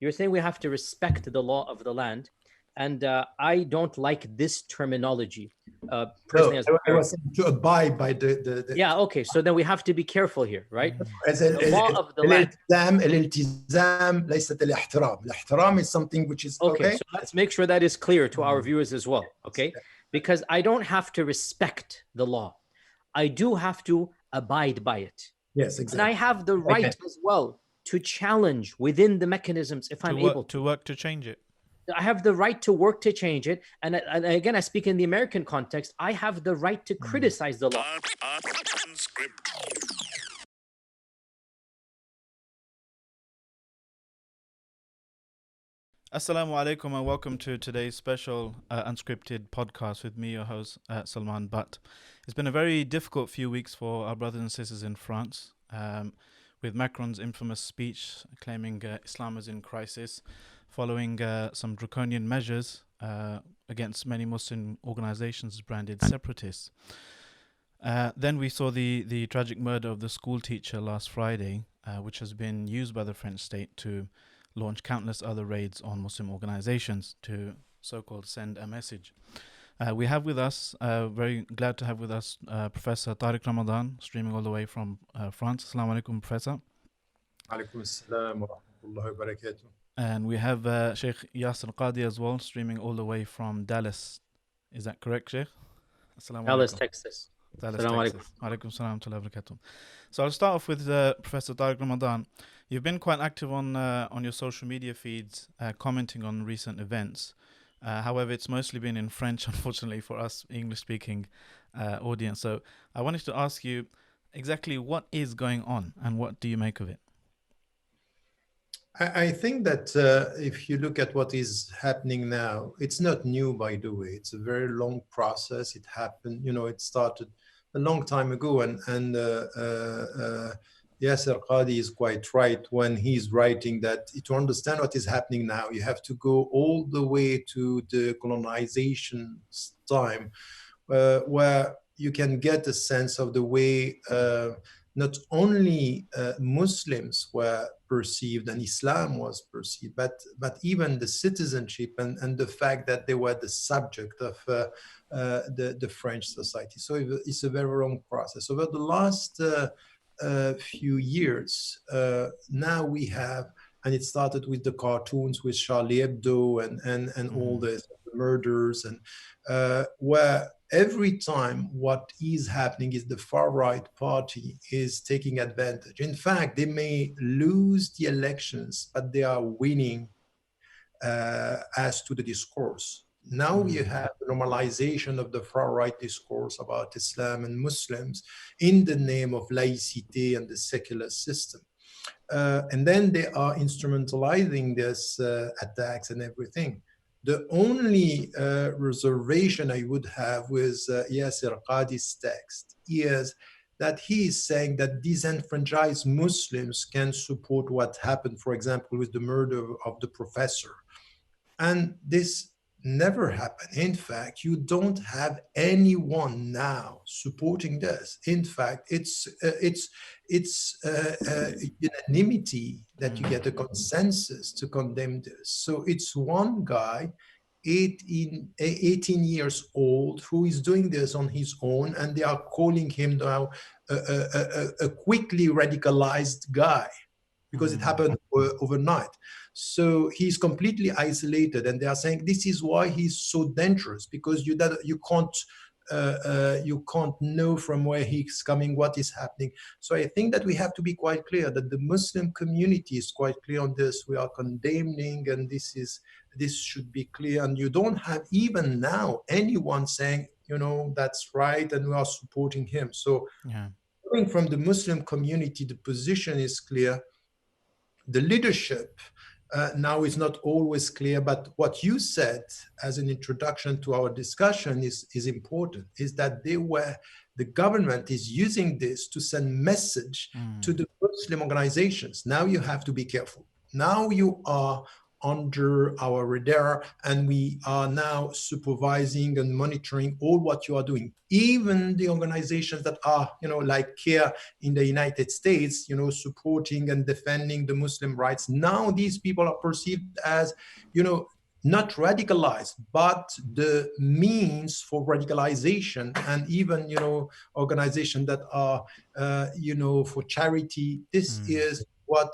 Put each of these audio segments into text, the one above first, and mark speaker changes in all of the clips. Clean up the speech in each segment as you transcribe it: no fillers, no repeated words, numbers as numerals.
Speaker 1: You're saying we have to respect the law of the land. And I don't like this terminology
Speaker 2: No,
Speaker 1: personally.
Speaker 2: I was saying to abide by the
Speaker 1: Yeah, okay. So then we have to be careful here, right?
Speaker 2: as
Speaker 1: The law of the land.
Speaker 2: الالتزام ليست الاحترام. الاحترام is something which is
Speaker 1: Okay,
Speaker 2: okay.
Speaker 1: so let's make sure that is clear to our viewers as well, okay? Because I don't have to respect the law. I do have to abide by it.
Speaker 2: Yes,
Speaker 1: And
Speaker 2: exactly.
Speaker 1: I have the right as well to challenge within the mechanisms if I'm able
Speaker 3: to work to change it.
Speaker 1: I have the right to work to change it. And again, I speak in the American context. I have the right to criticize the law.
Speaker 3: Assalamu alaikum and welcome to today's special unscripted podcast with me, your host, Salman Butt. It's been a very difficult few weeks for our brothers and sisters in France, with Macron's infamous speech claiming Islam is in crisis, following some draconian measures against many Muslim organizations branded separatists. Then we saw the tragic murder of the school teacher last Friday, which has been used by the French state to launch countless other raids on Muslim organizations to so-called send a message. We have with us, very glad to have with us, Professor Tariq Ramadan, streaming all the way from France. Assalamu alaikum, Professor.
Speaker 2: Alaikum assalam wa rahmatullahi wa barakatuh.
Speaker 3: And we have Sheikh Yasser Qadi as well, streaming all the way from Dallas. Is that correct, Sheikh?
Speaker 1: Assalamu Dallas, alaikum. Texas.
Speaker 3: Dallas, Texas. Alaikum salam wa barakatuh. So I'll start off with Professor Tariq Ramadan. You've been quite active on your social media feeds, commenting on recent events. However, it's mostly been in French, unfortunately, for us English-speaking audience. So I wanted to ask you exactly what is going on and what do you make of it?
Speaker 2: I think that if you look at what is happening now, it's not new, by the way. It's a very long process. It happened, it started a long time ago, and Yasser Qadi is quite right when he's writing that to understand what is happening now, you have to go all the way to the colonization time, where you can get a sense of the way not only Muslims were perceived and Islam was perceived, but even the citizenship and the fact that they were the subject of the French society. So it's a very long process. Over the last few years, now we have, and it started with the cartoons with Charlie Hebdo and all the murders, and where every time what is happening is the far right party is taking advantage. In fact, they may lose the elections, but they are winning as to the discourse. Now you have the normalization of the far right discourse about Islam and Muslims in the name of laicity and the secular system. And then they are instrumentalizing this attacks and everything. The only reservation I would have with Yasser Qadi's text is that he is saying that disenfranchised Muslims can support what happened, for example, with the murder of the professor. And this never happened. In fact, you don't have anyone now supporting this. In fact, it's unanimity that you get a consensus to condemn this. So it's one guy, 18 years old, who is doing this on his own, and they are calling him now a quickly radicalized guy, because it happened overnight. So he's completely isolated, and they are saying this is why he's so dangerous, because you can't know from where he's coming, what is happening. So I think that we have to be quite clear that the Muslim community is quite clear on this. We are condemning, and this should be clear. And you don't have even now anyone saying, that's right, and we are supporting him. So coming from the Muslim community, the position is clear. The leadership now is not always clear, but what you said as an introduction to our discussion is important, is that the government is using this to send message to the Muslim organizations. Now you have to be careful. Now you are under our radar, and we are now supervising and monitoring all what you are doing. Even the organizations that are, like CARE in the United States, supporting and defending the Muslim rights. Now these people are perceived as, not radicalized, but the means for radicalization, and even, organizations that are, for charity. This is what,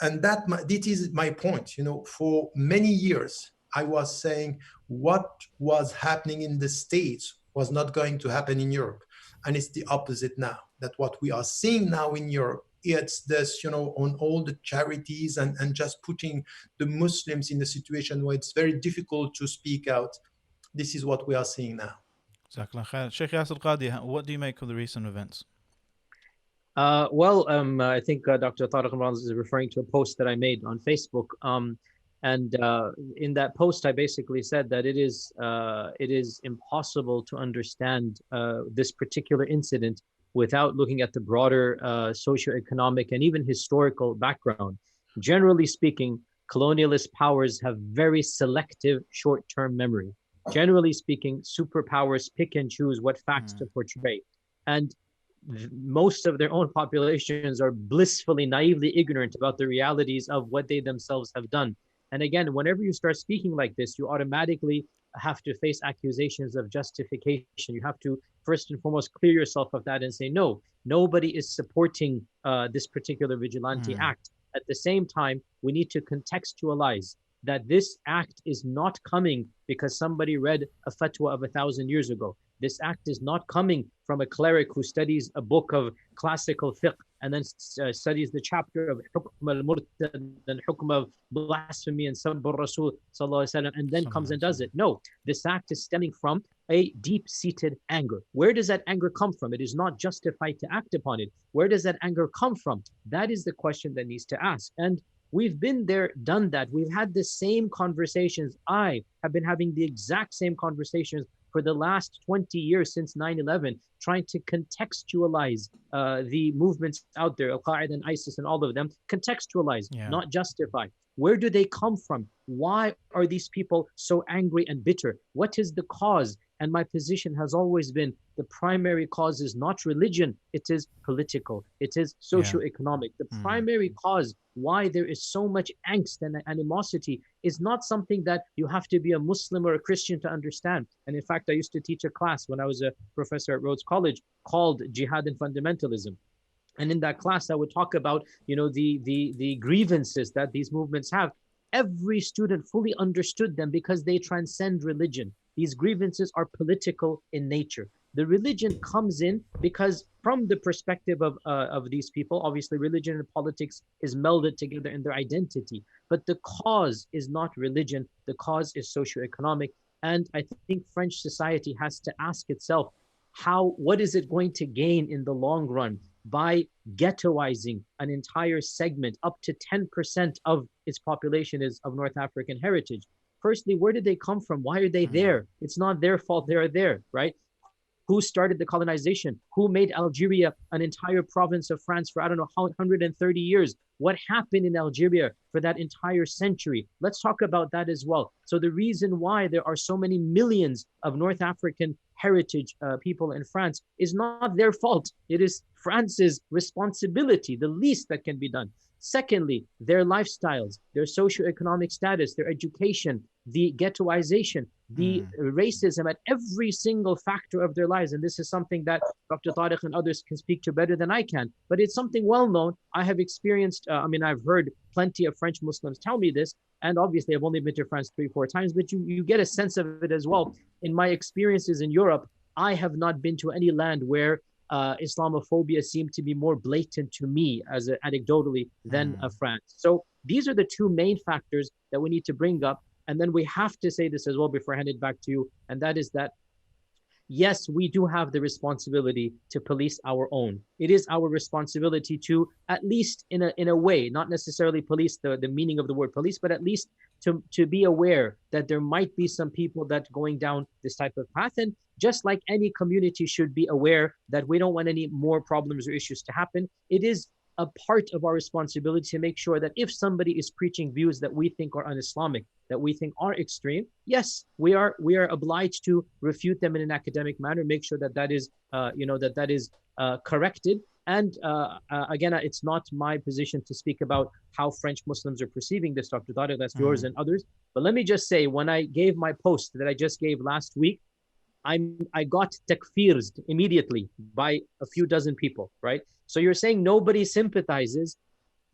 Speaker 2: and this is my point. For many years, I was saying what was happening in the States was not going to happen in Europe. And it's the opposite now, that what we are seeing now in Europe, it's this, on all the charities and just putting the Muslims in a situation where it's very difficult to speak out. This is what we are seeing now.
Speaker 3: Jazakallah khair. Sheikh Yasir Qadhi, what do you make of the recent events?
Speaker 1: I think Dr. Tariq Imran is referring to a post that I made on Facebook. And in that post, I basically said that it is impossible to understand this particular incident without looking at the broader socioeconomic and even historical background. Generally speaking, colonialist powers have very selective short-term memory. Generally speaking, superpowers pick and choose what facts to portray. And most of their own populations are blissfully, naively ignorant about the realities of what they themselves have done. And again, whenever you start speaking like this, you automatically have to face accusations of justification. You have to first and foremost clear yourself of that and say, no, nobody is supporting this particular vigilante act. At the same time, we need to contextualize that this act is not coming because somebody read a fatwa of 1,000 years ago. This act is not coming from a cleric who studies a book of classical fiqh and then studies the chapter of hukm al-murtad and hukm of blasphemy and sabb al-rasul and then comes and does it. No, this act is stemming from a deep-seated anger. Where does that anger come from? It is not justified to act upon it. Where does that anger come from? That is the question that needs to ask. And we've been there, done that. We've had the same conversations. I have been having the exact same conversations for the last 20 years since 9/11, trying to contextualize the movements out there, Al-Qaeda and ISIS and all of them, contextualize, not justify. Where do they come from? Why are these people so angry and bitter? What is the cause? And my position has always been the primary cause is not religion, it is political, it is socioeconomic. The primary cause why there is so much angst and animosity is not something that you have to be a Muslim or a Christian to understand. And in fact, I used to teach a class when I was a professor at Rhodes College called Jihad and Fundamentalism. And in that class, I would talk about, the grievances that these movements have. Every student fully understood them because they transcend religion. These grievances are political in nature. The religion comes in because from the perspective of these people, obviously religion and politics is melded together in their identity. But the cause is not religion. The cause is socioeconomic. And I think French society has to ask itself, what is it going to gain in the long run by ghettoizing an entire segment? Up to 10% of its population is of North African heritage. Firstly, where did they come from? Why are they there? It's not their fault they are there, right? Who started the colonization? Who made Algeria an entire province of France for, 130 years? What happened in Algeria for that entire century? Let's talk about that as well. So the reason why there are so many millions of North African heritage people in France is not their fault. It is France's responsibility, the least that can be done. Secondly, their lifestyles, their socioeconomic status, their education, the ghettoization, the racism at every single factor of their lives. And this is something that Dr. Tariq and others can speak to better than I can. But it's something well known. I have experienced, I've heard plenty of French Muslims tell me this. And obviously, I've only been to France 3-4 times, but you get a sense of it as well. In my experiences in Europe, I have not been to any land where Islamophobia seemed to be more blatant to me anecdotally than France. So these are the two main factors that we need to bring up. And then we have to say this as well before I hand it back to you. And that is that, yes, we do have the responsibility to police our own. It is our responsibility to, at least in a way, not necessarily police the meaning of the word police, but at least to be aware that there might be some people that going down this type of path. And just like any community should be aware that we don't want any more problems or issues to happen, it is a part of our responsibility to make sure that if somebody is preaching views that we think are un-Islamic, that we think are extreme, yes, we are obliged to refute them in an academic manner, make sure that that is that is corrected. And again, it's not my position to speak about how French Muslims are perceiving this, Dr. Tariq. That's yours and others. But let me just say, when I gave my post that I just gave last week, I got takfirs immediately by a few dozen people, right? So you're saying nobody sympathizes.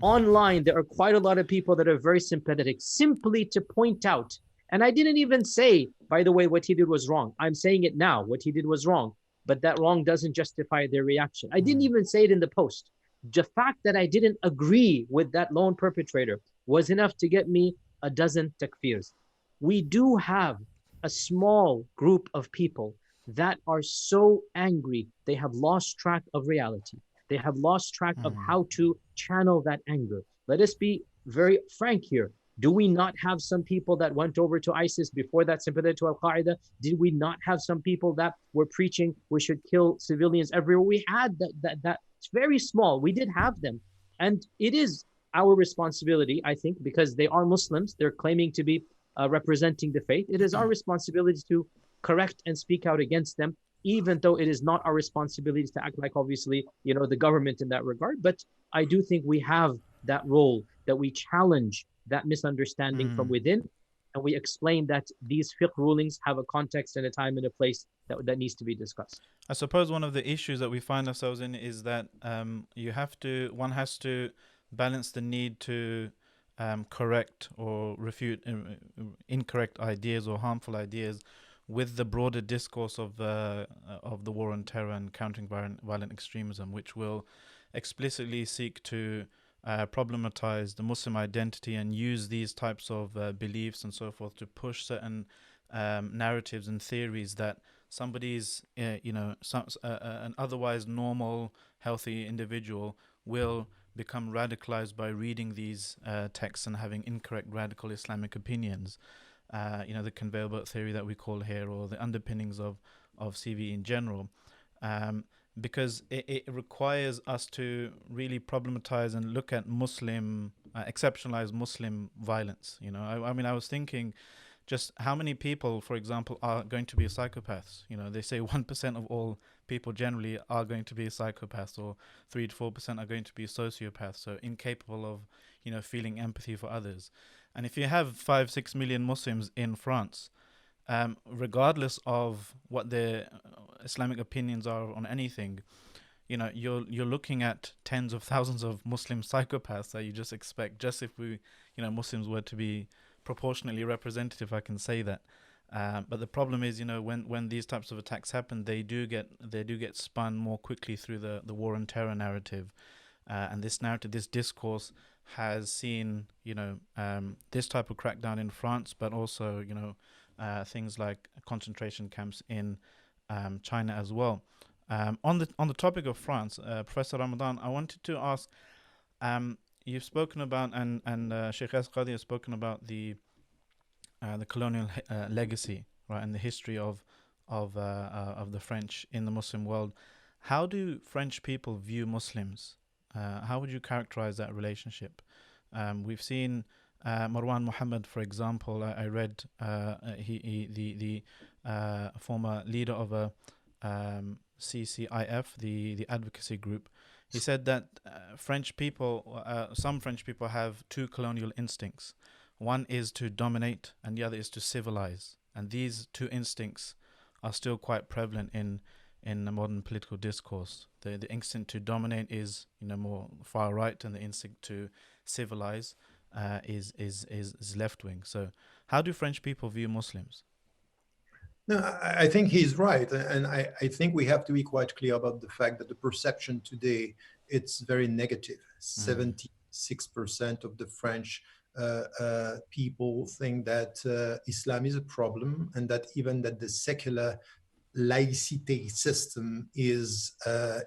Speaker 1: Online, there are quite a lot of people that are very sympathetic, simply to point out. And I didn't even say, by the way, what he did was wrong. I'm saying it now. What he did was wrong. But that wrong doesn't justify their reaction. I didn't even say it in the post. The fact that I didn't agree with that lone perpetrator was enough to get me a dozen takfirs. We do have a small group of people that are so angry, they have lost track of reality. They have lost track of how to channel that anger. Let us be very frank here. Do we not have some people that went over to ISIS before that, sympathetic to Al-Qaeda? Did we not have some people that were preaching we should kill civilians everywhere? We had that. It's very small. We did have them. And it is our responsibility, I think, because they are Muslims. They're claiming to be representing the faith. It is our responsibility to correct and speak out against them, even though it is not our responsibility to act like, obviously, the government in that regard. But I do think we have that role, that we challenge that misunderstanding from within, and we explain that these fiqh rulings have a context and a time and a place that needs to be discussed.
Speaker 3: I suppose one of the issues that we find ourselves in is that one has to balance the need to correct or refute incorrect ideas or harmful ideas with the broader discourse of the war on terror and countering violent extremism, which will explicitly seek to problematize the Muslim identity and use these types of beliefs and so forth to push certain narratives and theories that somebody's an otherwise normal, healthy individual will become radicalized by reading these texts and having incorrect radical Islamic opinions. The conveyor belt theory that we call here, or the underpinnings of CV in general, because it requires us to really problematize and look at exceptionalized Muslim violence. I was thinking, just how many people, for example, are going to be psychopaths? They say 1% of all people generally are going to be psychopaths, or 3 to 4% are going to be sociopaths, so incapable of, feeling empathy for others. And if you have 5-6 million Muslims in France, regardless of what their Islamic opinions are on anything, you're looking at tens of thousands of Muslim psychopaths that you just expect, just if Muslims were to be proportionately representative, I can say that. But the problem is, when these types of attacks happen, they do get spun more quickly through the war on terror narrative, and this narrative, this discourse, has seen this type of crackdown in France, but also things like concentration camps in China as well. On the topic of France, Professor Ramadan, I wanted to ask. You've spoken about, and Sheikh Asqadi has spoken about the colonial legacy, right, and the history of the French in the Muslim world. How do French people view Muslims? How would you characterize that relationship? We've seen Marwan Mohammed, for example. I read the former leader of a CCIF, the advocacy group. He said that some French people have two colonial instincts. One is to dominate and the other is to civilize. And these two instincts are still quite prevalent in the modern political discourse. The instinct to dominate is more far right, and the instinct to civilize is left wing. So how do French people view Muslims?
Speaker 2: No, I think he's right. And I think we have to be quite clear about the fact that the perception today, it's very negative. 76% of the French people think that Islam is a problem, and that even that the secular laicite system is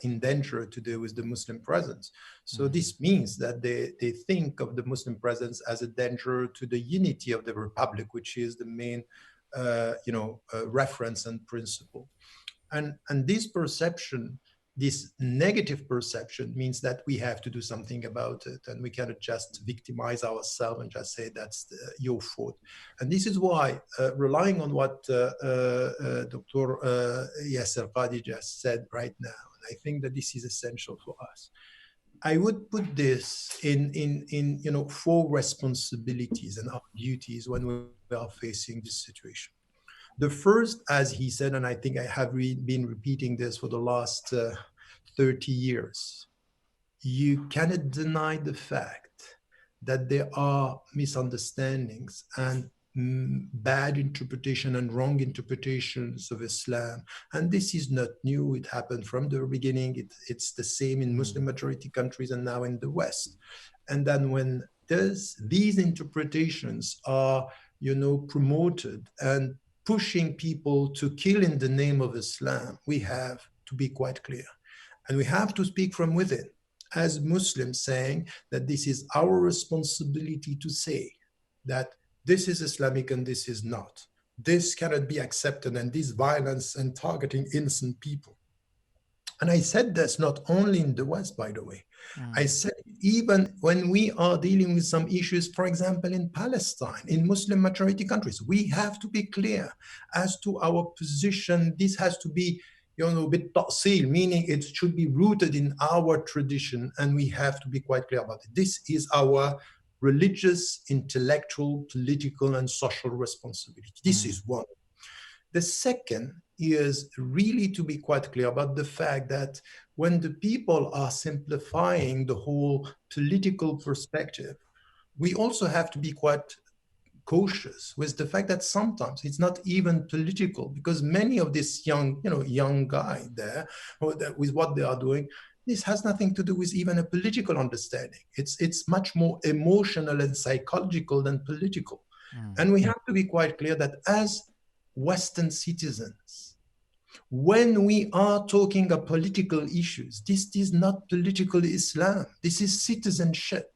Speaker 2: in danger today with the Muslim presence. So this means that they think of the Muslim presence as a danger to the unity of the Republic, which is the main reference and principle. And this perception this negative perception means that we have to do something about it, and we cannot just victimize ourselves and just say that's your fault. And this is why, relying on what Dr. Yasser Qadi just said right now, and I think that this is essential for us. I would put this in four responsibilities and our duties when we are facing this situation. The first, as he said, and I think I have been repeating this for the last 30 years, you cannot deny the fact that there are misunderstandings and bad interpretation and wrong interpretations of Islam. And this is not new. It happened from the beginning. It's the same in Muslim majority countries and now in the West. And then when these interpretations are, promoted and pushing people to kill in the name of Islam, we have to be quite clear. And we have to speak from within as Muslims, saying that this is our responsibility to say that this is Islamic and this is not. This cannot be accepted, and this violence and targeting innocent people. And I said this not only in the West, by the way. I said even when we are dealing with some issues, for example, in Palestine, in Muslim majority countries, we have to be clear as to our position. This has to be, bit-ta'sil, meaning it should be rooted in our tradition, and we have to be quite clear about it. This is our religious, intellectual, political, and social responsibility. This is one. The second is really to be quite clear about the fact that when the people are simplifying the whole political perspective, we also have to be quite cautious with the fact that sometimes it's not even political, because many of this young guy there, with what they are doing, this has nothing to do with even a political understanding. It's much more emotional and psychological than political. And we have to be quite clear that as Western citizens, when we are talking of political issues, this is not political Islam. This is citizenship,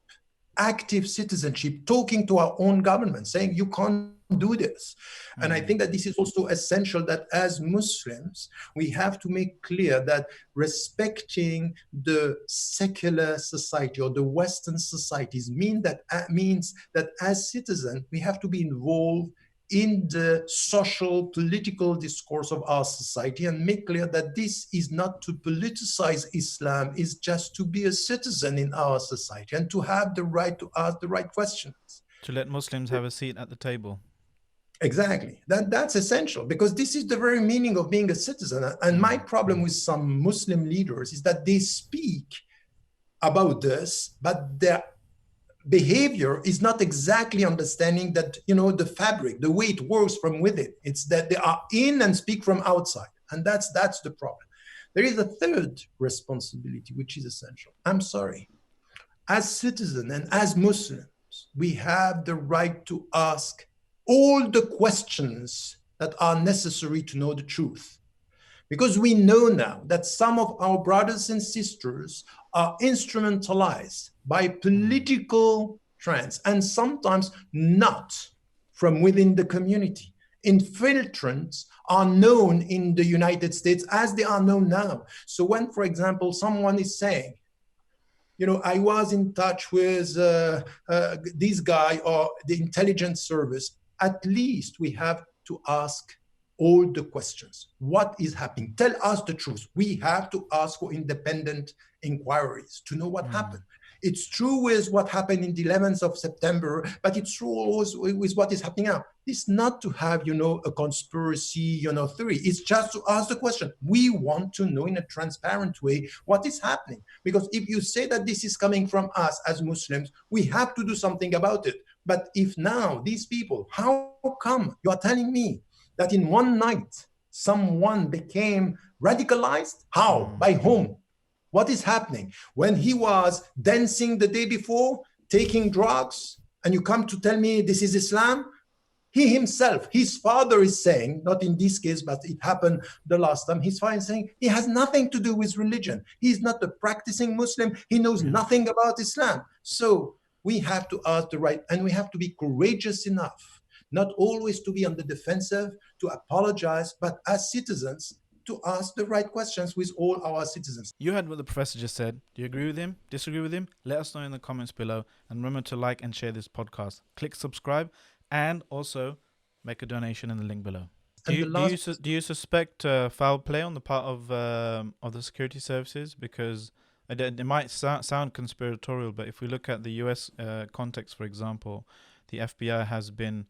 Speaker 2: active citizenship, talking to our own government, saying you can't do this. And I think that this is also essential, that as Muslims, we have to make clear that respecting the secular society or the Western societies means that as citizens, we have to be involved in the social, political discourse of our society and make clear that this is not to politicize Islam, it's just to be a citizen in our society and to have the right to ask the right questions.
Speaker 3: To let Muslims have a seat at the table.
Speaker 2: Exactly. That's essential, because this is the very meaning of being a citizen. And my problem with some Muslim leaders is that they speak about this, but their behavior is not exactly understanding that, the fabric, the way it works from within. It's that they are in and speak from outside. And that's the problem. There is a third responsibility, which is essential. I'm sorry. As citizens and as Muslims, we have the right to ask all the questions that are necessary to know the truth. Because we know now that some of our brothers and sisters are instrumentalized by political trends, and sometimes not from within the community. Infiltrants are known in the United States as they are known now. So when, for example, someone is saying, I was in touch with this guy or the intelligence service, at least we have to ask all the questions. What is happening? Tell us the truth. We have to ask for independent inquiries to know what happened. It's true with what happened in the 11th of September, but it's true also with what is happening now. It's not to have, a conspiracy, theory. It's just to ask the question. We want to know in a transparent way what is happening. Because if you say that this is coming from us as Muslims, we have to do something about it. But if now these people, how come you are telling me that in one night someone became radicalized? How? By whom? What is happening? When he was dancing the day before, taking drugs, and you come to tell me this is Islam? He himself, his father is saying, not in this case, but it happened the last time, his father is saying he has nothing to do with religion. He's not a practicing Muslim. He knows nothing about Islam. So we have to ask the right, and we have to be courageous enough, not always to be on the defensive, to apologize, but as citizens, to ask the right questions with all our citizens.
Speaker 3: You heard what the professor just said. Do you agree with him? Disagree with him? Let us know in the comments below. And remember to like and share this podcast. Click subscribe and also make a donation in the link below. Do you suspect foul play on the part of the security services? Because it might sound conspiratorial, but if we look at the US context, for example, the FBI has been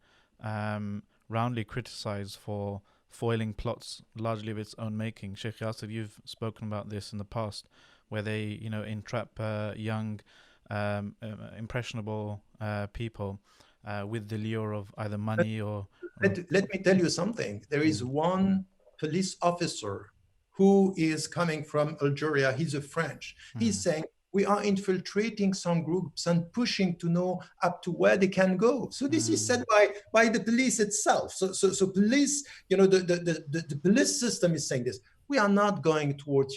Speaker 3: roundly criticized for foiling plots largely of its own making. Sheikh Yasser, you've spoken about this in the past, where they, entrap young, impressionable people with the lure of either money or...
Speaker 2: Let me tell you something. There is one police officer who is coming from Algeria. He's a French. He's saying, we are infiltrating some groups and pushing to know up to where they can go. So this is said by the police itself. So police, the police system is saying this. We are not going towards,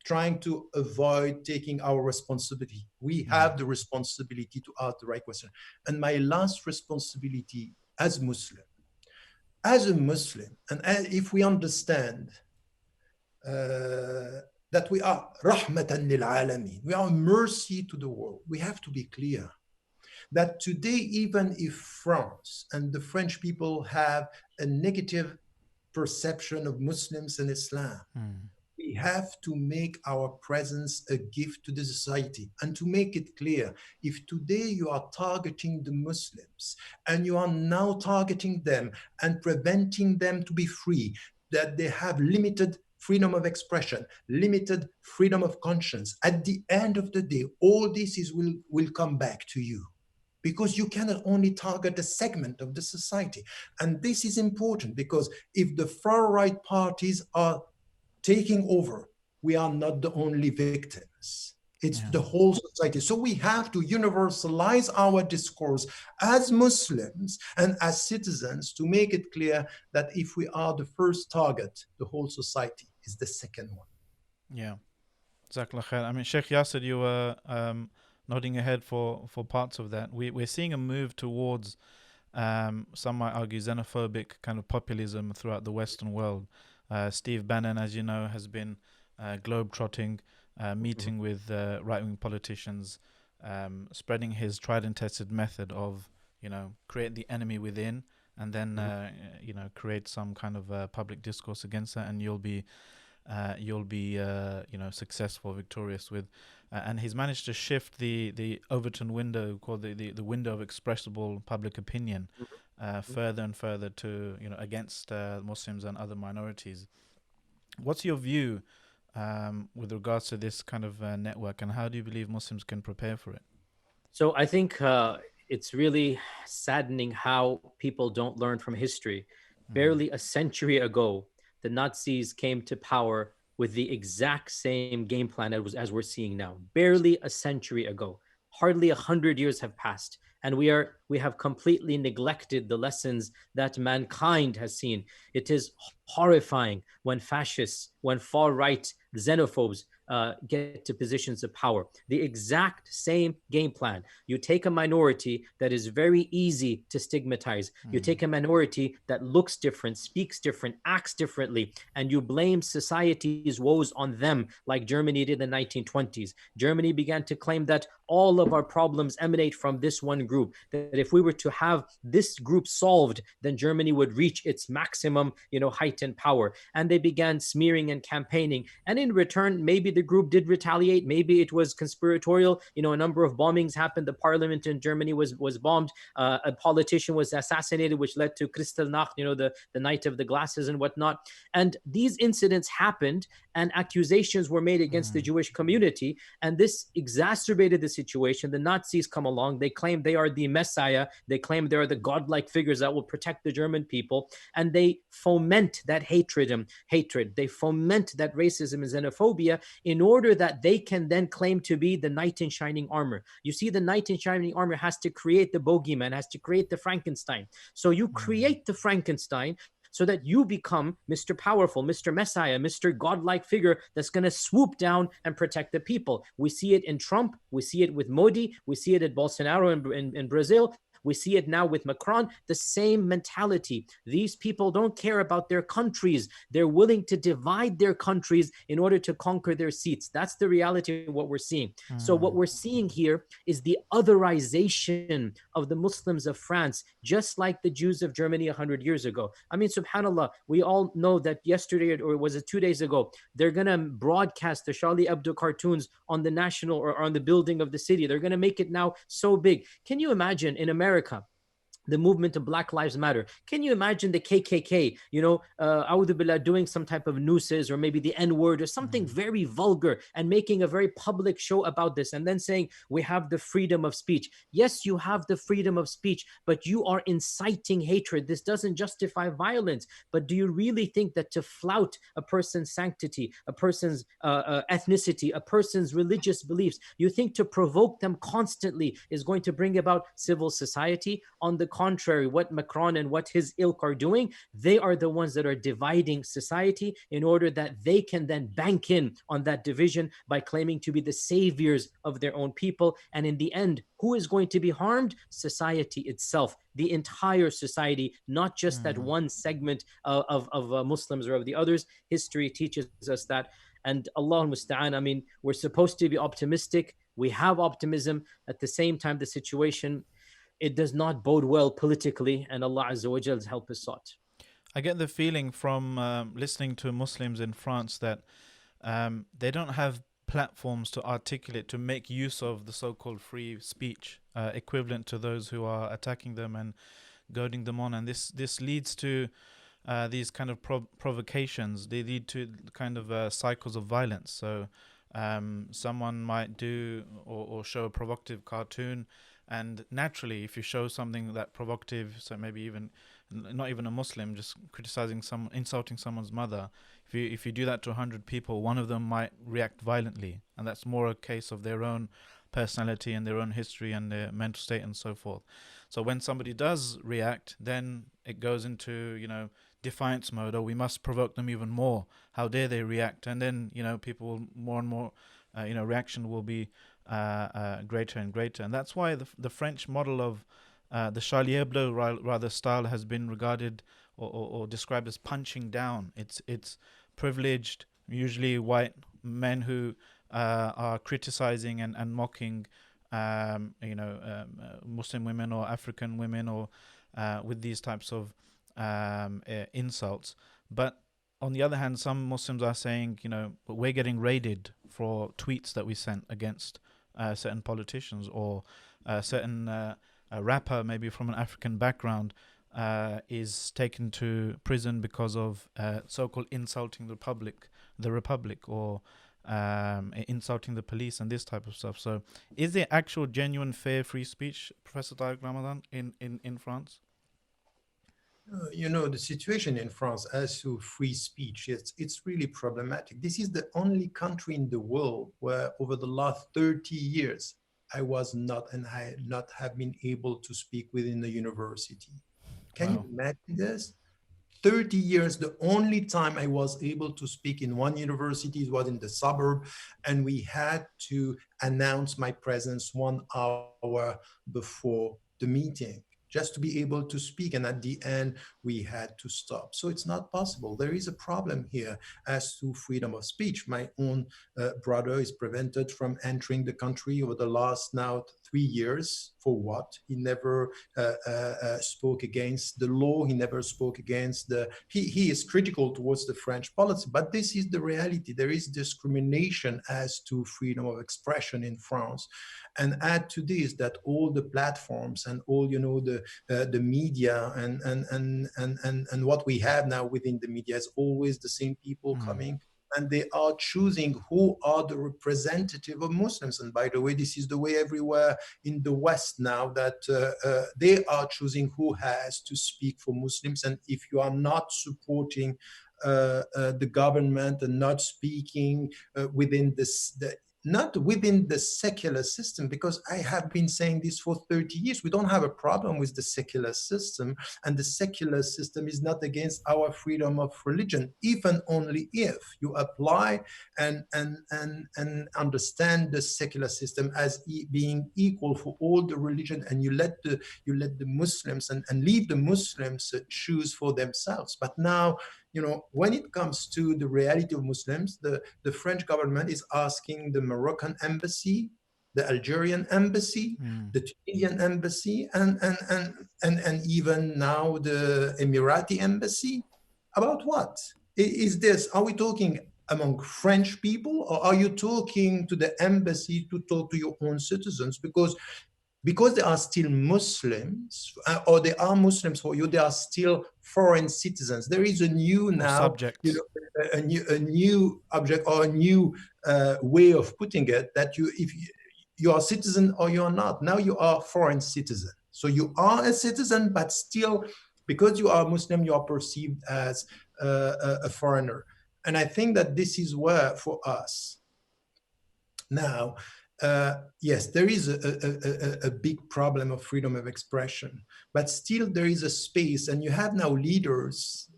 Speaker 2: trying to avoid taking our responsibility. We have the responsibility to ask the right question. And my last responsibility as a Muslim, and if we understand that we are rahmatan lil alamin, we are mercy to the world. We have to be clear that today, even if France and the French people have a negative perception of Muslims and Islam, we have to make our presence a gift to the society. And to make it clear, if today you are targeting the Muslims and you are now targeting them and preventing them to be free, that they have limited freedom of expression, limited freedom of conscience, at the end of the day, all this will come back to you, because you cannot only target a segment of the society. And this is important, because if the far-right parties are taking over, we are not the only victims. It's the whole society. So we have to universalize our discourse as Muslims and as citizens to make it clear that if we are the first target, the whole society is the second one.
Speaker 3: Yeah. Jazakallah khair. I mean, Sheikh Yasser, you were nodding ahead for parts of that. We're seeing a move towards, some might argue, xenophobic kind of populism throughout the Western world. Steve Bannon, as you know, has been globe-trotting, meeting with right-wing politicians, spreading his tried and tested method of, create the enemy within, and then, create some kind of public discourse against that, and you'll be successful, victorious with. And he's managed to shift the Overton window, called the window of expressible public opinion, further and further to, against Muslims and other minorities. What's your view with regards to this kind of network, and how do you believe Muslims can prepare for it?
Speaker 1: So I think it's really saddening how people don't learn from history. Barely a century ago, the Nazis came to power with the exact same game plan as we're seeing now. Barely a century ago. Hardly 100 years have passed, and we have completely neglected the lessons that mankind has seen. It is horrifying when fascists, when far-right xenophobes get to positions of power. The exact same game plan. You take a minority that is very easy to stigmatize. You take a minority that looks different, speaks different, acts differently, and you blame society's woes on them, like Germany did in the 1920s. Germany began to claim that all of our problems emanate from this one group, that if we were to have this group solved, then Germany would reach its maximum, height and power. And they began smearing and campaigning. And in return, maybe the group did retaliate. Maybe it was conspiratorial. A number of bombings happened. The parliament in Germany was bombed. A politician was assassinated, which led to Kristallnacht, the night of the glasses and whatnot. And these incidents happened, and accusations were made against the Jewish community. And this exacerbated the situation. The Nazis come along. They claim they are the Messiah. They claim they are the godlike figures that will protect the German people. And they foment that hatred. They foment that racism and xenophobia in order that they can then claim to be the knight in shining armor. You see, the knight in shining armor has to create the bogeyman, has to create the Frankenstein. So you create the Frankenstein so that you become Mr. Powerful, Mr. Messiah, Mr. Godlike figure that's going to swoop down and protect the people. We see it in Trump. We see it with Modi. We see it at Bolsonaro in Brazil. We see it now with Macron, the same mentality. These people don't care about their countries. They're willing to divide their countries in order to conquer their seats. That's the reality of what we're seeing. So what we're seeing here is the otherization of the Muslims of France, just like the Jews of Germany 100 years ago. I mean, subhanAllah, we all know that yesterday, or was it 2 days ago, they're going to broadcast the Charlie Hebdo cartoons on the national or on the building of the city. They're going to make it now so big. Can you imagine in America, the movement of Black Lives Matter? Can you imagine the KKK, A'udhu Billah, doing some type of nooses or maybe the N-word or something very vulgar and making a very public show about this and then saying, we have the freedom of speech. Yes, you have the freedom of speech, but you are inciting hatred. This doesn't justify violence. But do you really think that to flout a person's sanctity, a person's ethnicity, a person's religious beliefs, you think to provoke them constantly is going to bring about civil society? On the contrary, what Macron and what his ilk are doing, they are the ones that are dividing society in order that they can then bank in on that division by claiming to be the saviors of their own people. And in the end, who is going to be harmed? Society itself, the entire society, not just that one segment of Muslims or of the others. History teaches us that. And Allah musta'an, I mean, we're supposed to be optimistic. We have optimism. At the same time, the situation, it does not bode well politically, and Allah Azza wa Jall's help is sought.
Speaker 3: I get the feeling from listening to Muslims in France that they don't have platforms to articulate, to make use of the so-called free speech, equivalent to those who are attacking them and goading them on. And this leads to these kind of provocations. They lead to kind of cycles of violence. So someone might do or show a provocative cartoon, and naturally, if you show something that provocative, so maybe even not even a Muslim, just criticizing insulting someone's mother, if you do that to 100 people, one of them might react violently, and that's more a case of their own personality and their own history and their mental state and so forth. So when somebody does react, then it goes into, defiance mode, or we must provoke them even more. How dare they react? And then, people will more and more, reaction will be greater and greater. And that's why the French model of the Charlie Hebdo rather style has been regarded or described as punching down. It's privileged, usually white men who are criticizing and mocking Muslim women or African women or with these types of insults. But on the other hand, some Muslims are saying, we're getting raided for tweets that we sent against certain politicians, or certain a rapper maybe from an African background is taken to prison because of so-called insulting the republic, or insulting the police and this type of stuff. So is there actual genuine fair free speech, Professor Tariq Ramadan, in France?
Speaker 2: The situation in France as to free speech, it's really problematic. This is the only country in the world where over the last 30 years, I have been able to speak within the university. Can you imagine this? 30 years, the only time I was able to speak in one university was in the suburb, and we had to announce my presence 1 hour before the meeting, just to be able to speak. And at the end, we had to stop. So it's not possible. There is a problem here as to freedom of speech. My own brother is prevented from entering the country over the last now 3 years. For what? He never spoke against the law. He never spoke against he is critical towards the French policy, but this is the reality. There is discrimination as to freedom of expression in France. And add to this that all the platforms and all, the media and what we have now within the media is always the same people coming, and they are choosing who are the representative of Muslims. And by the way, this is the way everywhere in the West now, that they are choosing who has to speak for Muslims. And if you are not supporting the government and not speaking within this, not within the secular system, because I have been saying this for 30 years. We don't have a problem with the secular system, and the secular system is not against our freedom of religion, even only if you apply and understand the secular system as being equal for all the religion, and you let the Muslims and leave the Muslims choose for themselves. But now, when it comes to the reality of Muslims, the French government is asking the Moroccan embassy, the Algerian embassy, the Tunisian embassy, and even now the Emirati embassy. About what? Is this? Are we talking among French people, or are you talking to the embassy to talk to your own citizens? Because they are still Muslims, or they are Muslims for you, they are still foreign citizens. There is a new now,
Speaker 3: subjects.
Speaker 2: a new object, or a new way of putting it, that if you are a citizen or you are not, now you are a foreign citizen. So you are a citizen, but still, because you are Muslim, you are perceived as a foreigner. And I think that this is where, for us now, yes, there is a big problem of freedom of expression, but still there is a space, and you have now leaders,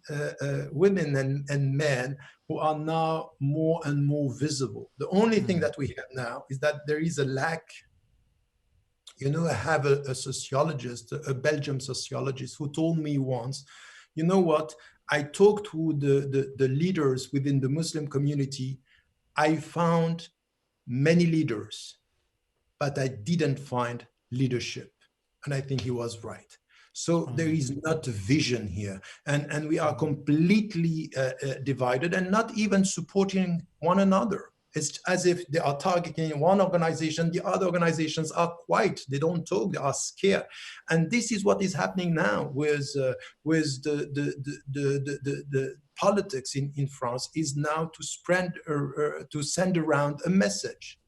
Speaker 2: women and men, who are now more and more visible. The only thing that we have now is that there is a lack. I have a sociologist, a Belgian sociologist, who told me once, you know what, I talked to the leaders within the Muslim community. I found many leaders, but I didn't find leadership. And I think he was right. So there is not a vision here. And we are completely divided and not even supporting one another. It's as if they are targeting one organization. The other organizations are quiet. They don't talk. They are scared. And this is what is happening now with the politics in France, is now to spread to send around a message.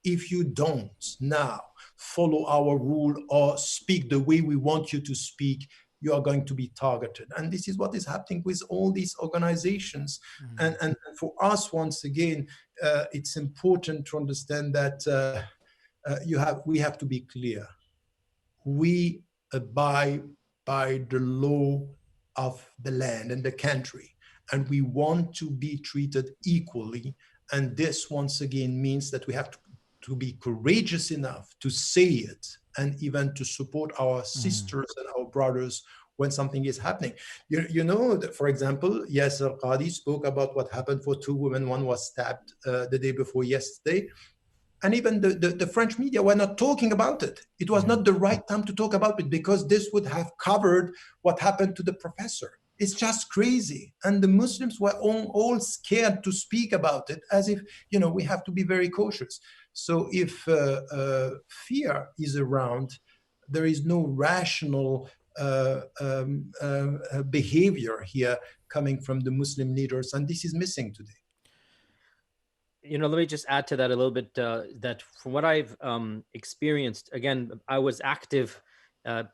Speaker 2: If you don't now follow our rule or speak the way we want you to speak, you are going to be targeted. And this is what is happening with all these organizations. And for us, once again, it's important to understand that we have to be clear. We abide by the law of the land and the country, and we want to be treated equally. And this, once again, means that we have to be courageous enough to say it, and even to support our sisters and our brothers when something is happening. For example, Yasser Qadi spoke about what happened for two women. One was stabbed the day before yesterday. And even the French media were not talking about it. It was not the right time to talk about it, because this would have covered what happened to the professor. It's just crazy. And the Muslims were all scared to speak about it, as if, we have to be very cautious. So if fear is around, there is no rational behavior here coming from the Muslim leaders, and this is missing today.
Speaker 1: Let me just add to that a little bit, that from what I've experienced, again, I was active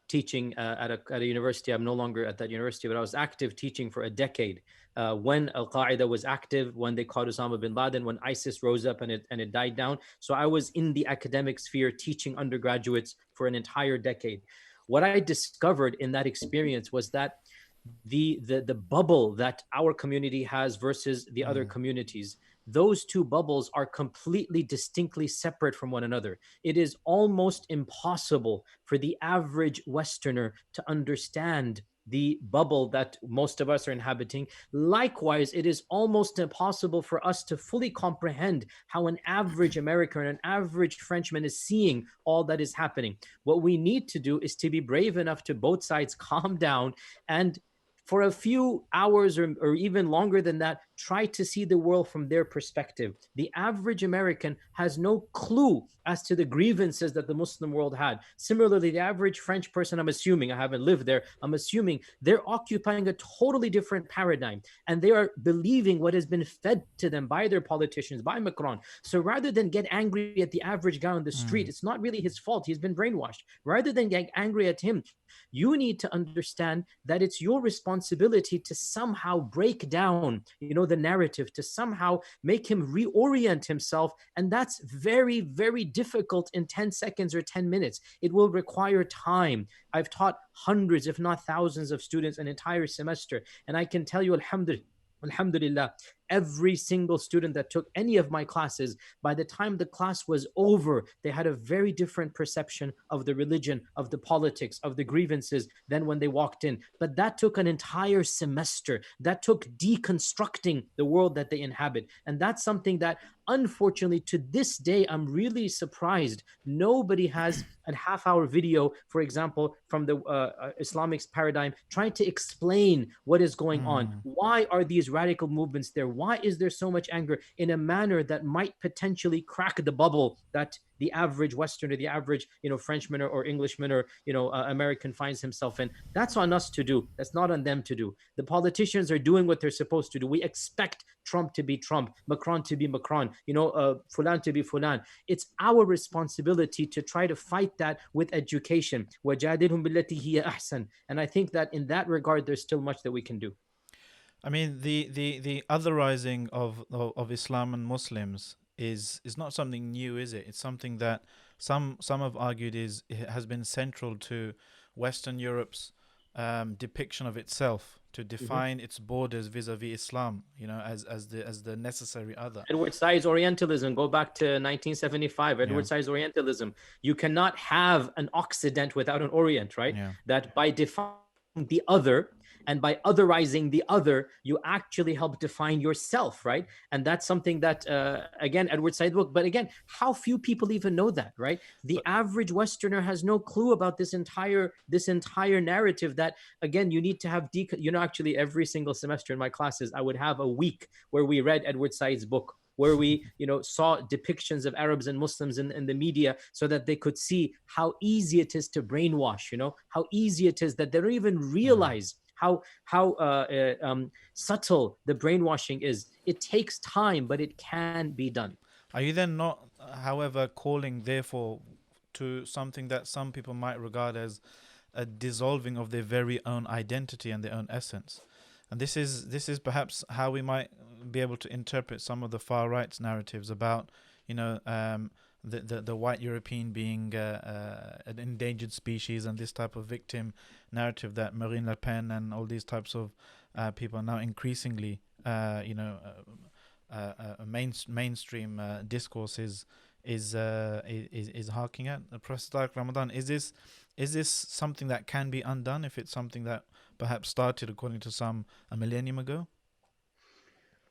Speaker 1: teaching at a university. I'm no longer at that university, but I was active teaching for a decade. When Al-Qaeda was active, when they caught Osama bin Laden, when ISIS rose up and it died down. So I was in the academic sphere teaching undergraduates for an entire decade. What I discovered in that experience was that the bubble that our community has versus the other communities, those two bubbles are completely distinctly separate from one another. It is almost impossible for the average Westerner to understand the bubble that most of us are inhabiting. Likewise, it is almost impossible for us to fully comprehend how an average American and an average Frenchman is seeing all that is happening. What we need to do is to be brave enough to both sides calm down, and for a few hours or even longer than that, try to see the world from their perspective. The average American has no clue as to the grievances that the Muslim world had. Similarly, the average French person, I'm assuming, I haven't lived there, I'm assuming they're occupying a totally different paradigm, and they are believing what has been fed to them by their politicians, by Macron. So rather than get angry at the average guy on the street, it's not really his fault, he's been brainwashed. Rather than get angry at him, you need to understand that it's your responsibility responsibility to somehow break down, the narrative, to somehow make him reorient himself. And that's very, very difficult in 10 seconds or 10 minutes. It will require time. I've taught hundreds, if not thousands of students an entire semester. And I can tell you, Alhamdulillah, every single student that took any of my classes, by the time the class was over, they had a very different perception of the religion, of the politics, of the grievances than when they walked in. But that took an entire semester. That took deconstructing the world that they inhabit. And that's something that, unfortunately, to this day, I'm really surprised nobody has a half-hour video, for example, from the Islamic paradigm, trying to explain what is going on. Why are these radical movements there? Why is there so much anger, in a manner that might potentially crack the bubble that the average Westerner, the average, Frenchman or Englishman or, American finds himself in? That's on us to do. That's not on them to do. The politicians are doing what they're supposed to do. We expect Trump to be Trump, Macron to be Macron, Fulan to be Fulan. It's our responsibility to try to fight that with education. وَجَادِلْهُمْ بِالَّتِي هِيَ أَحْسَنُ. And I think that in that regard, there's still much that we can do.
Speaker 3: I mean, the otherizing of Islam and Muslims is not something new, is it? It's something that some have argued has been central to Western Europe's depiction of itself, to define its borders vis-a-vis Islam, as the necessary other.
Speaker 1: Edward Said's Orientalism, go back to 1975. Edward Said's Orientalism. You cannot have an Occident without an Orient, right?
Speaker 3: Yeah.
Speaker 1: That by defining the other, and by otherizing the other, you actually help define yourself, right? And that's something that, again, Edward Said book, but again, how few people even know that, right? The average Westerner has no clue about this entire narrative that, again, you need to have, actually every single semester in my classes, I would have a week where we read Edward Said's book, where we, saw depictions of Arabs and Muslims in the media, so that they could see how easy it is to brainwash, how easy it is that they don't even realize how subtle the brainwashing is. It takes time, but it can be done.
Speaker 3: Are you then not, however, calling, therefore, to something that some people might regard as a dissolving of their very own identity and their own essence? And this is perhaps how we might be able to interpret some of the far right's narratives about, the white European being an endangered species, and this type of victim narrative that Marine Le Pen and all these types of people are now increasingly, mainstream discourse is harking at. Professor Tariq Ramadan, is this something that can be undone if it's something that perhaps started, according to some, a millennium ago?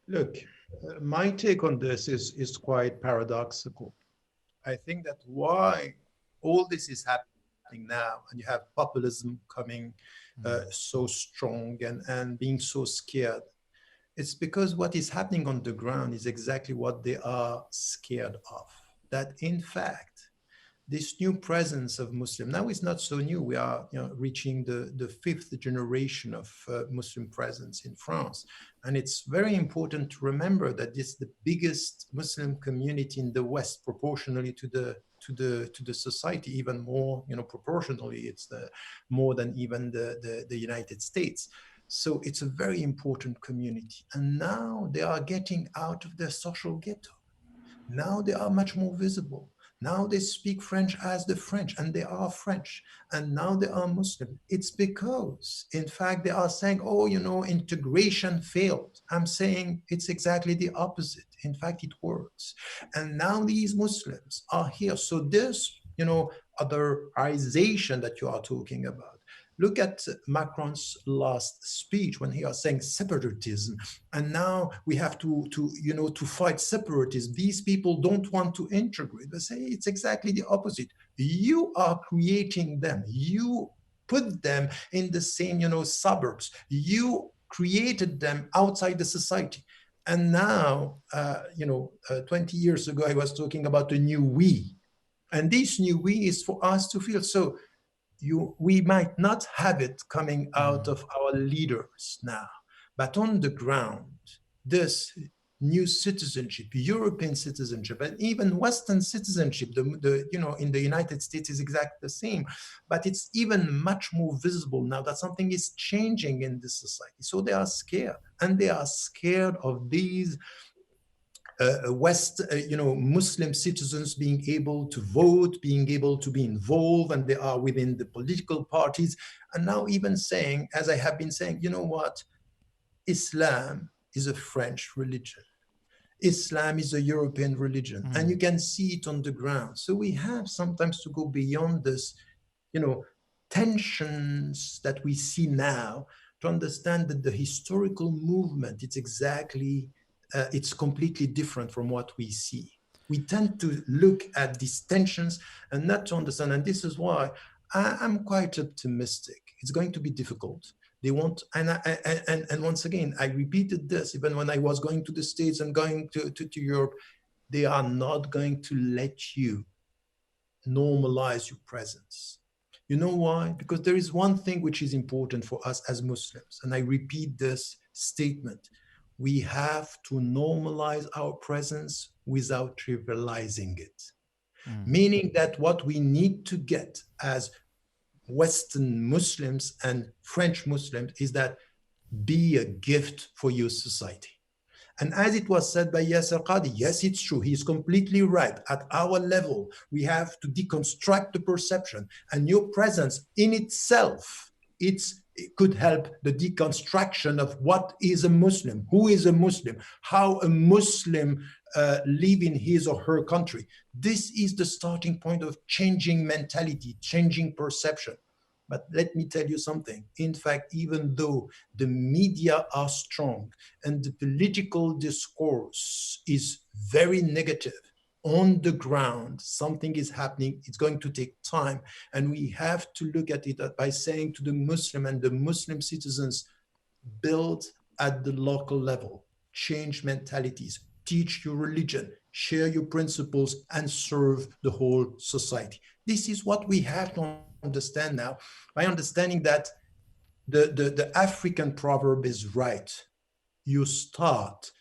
Speaker 2: Look, my take on this is quite paradoxical. I think that why all this is happening now, and you have populism coming so strong and being so scared, it's because what is happening on the ground is exactly what they are scared of. That in fact, this new presence of Muslim, now it's not so new. We are reaching the fifth generation of Muslim presence in France. And it's very important to remember that this is the biggest Muslim community in the West, proportionally to the society, even more, proportionally, it's more than even the United States. So it's a very important community. And now they are getting out of their social ghetto. Now they are much more visible. Now they speak French as the French, and they are French. And now they are Muslim. It's because, in fact, they are saying, integration failed. I'm saying it's exactly the opposite. In fact, it works. And now these Muslims are here. So this, otherization that you are talking about. Look at Macron's last speech when he was saying separatism, and now we have to fight separatism. These people don't want to integrate. They say it's exactly the opposite. You are creating them. You put them in the same, suburbs. You created them outside the society. And now, 20 years ago, I was talking about the new we, and this new we is for us to feel. So we might not have it coming out of our leaders now, but on the ground, this new citizenship, European citizenship, and even Western citizenship. In the United States is exactly the same, but it's even much more visible now that something is changing in this society. So they are scared, and they are scared of these Muslim citizens being able to vote, being able to be involved, and they are within the political parties. And now even saying, as I have been saying, you know what? Islam is a French religion. Islam is a European religion, and you can see it on the ground. So we have sometimes to go beyond this, tensions that we see now to understand that the historical movement, it's completely different from what we see. We tend to look at these tensions and not to understand, and this is why I'm quite optimistic. It's going to be difficult. They want, and once again, I repeated this even when I was going to the States and going to Europe, they are not going to let you normalize your presence. You know why? Because there is one thing which is important for us as Muslims, and I repeat this statement. We have to normalize our presence without trivializing it. Meaning that what we need to get as Western Muslims and French Muslims is that be a gift for your society. And as it was said by Yasser Qadhi, yes, it's true. He's completely right. At our level, we have to deconstruct the perception. And your presence in itself, it could help the deconstruction of what is a Muslim, who is a Muslim, how a Muslim live in his or her country. This is the starting point of changing mentality, changing perception. But let me tell you something. In fact, even though the media are strong and the political discourse is very negative, on the ground, something is happening. It's going to take time. And we have to look at it by saying to the Muslim and the Muslim citizens, build at the local level, change mentalities, teach your religion, share your principles, and serve the whole society. This is what we have to understand now, by understanding that the African proverb is right. You start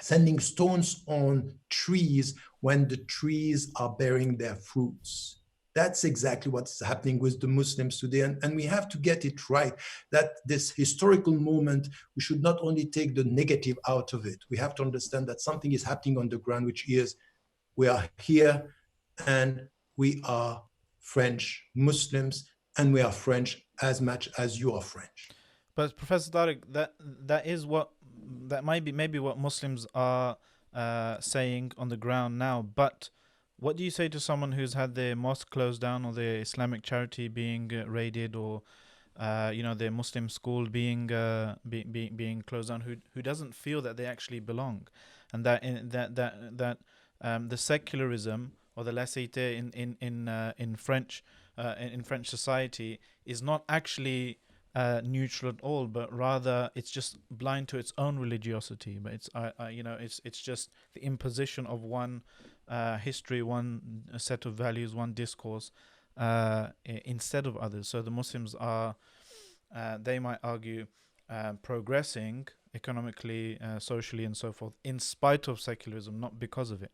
Speaker 2: sending stones on trees when the trees are bearing their fruits. That's exactly what's happening with the Muslims today. And we have to get it right, that this historical moment, we should not only take the negative out of it. We have to understand that something is happening on the ground, which is we are here and we are French Muslims, and we are French as much as you are French.
Speaker 3: But Professor Tariq, that is what, that might be maybe what Muslims are saying on the ground now. But what do you say to someone who's had their mosque closed down, or their Islamic charity being raided, or their Muslim school being closed down, who doesn't feel that they actually belong, and that the secularism or the laïcité in French society is not actually neutral at all, but rather it's just blind to its own religiosity. But it's just the imposition of one history, one set of values, one discourse instead of others. So the Muslims are, they might argue, progressing economically, socially, and so forth, in spite of secularism, not because of it.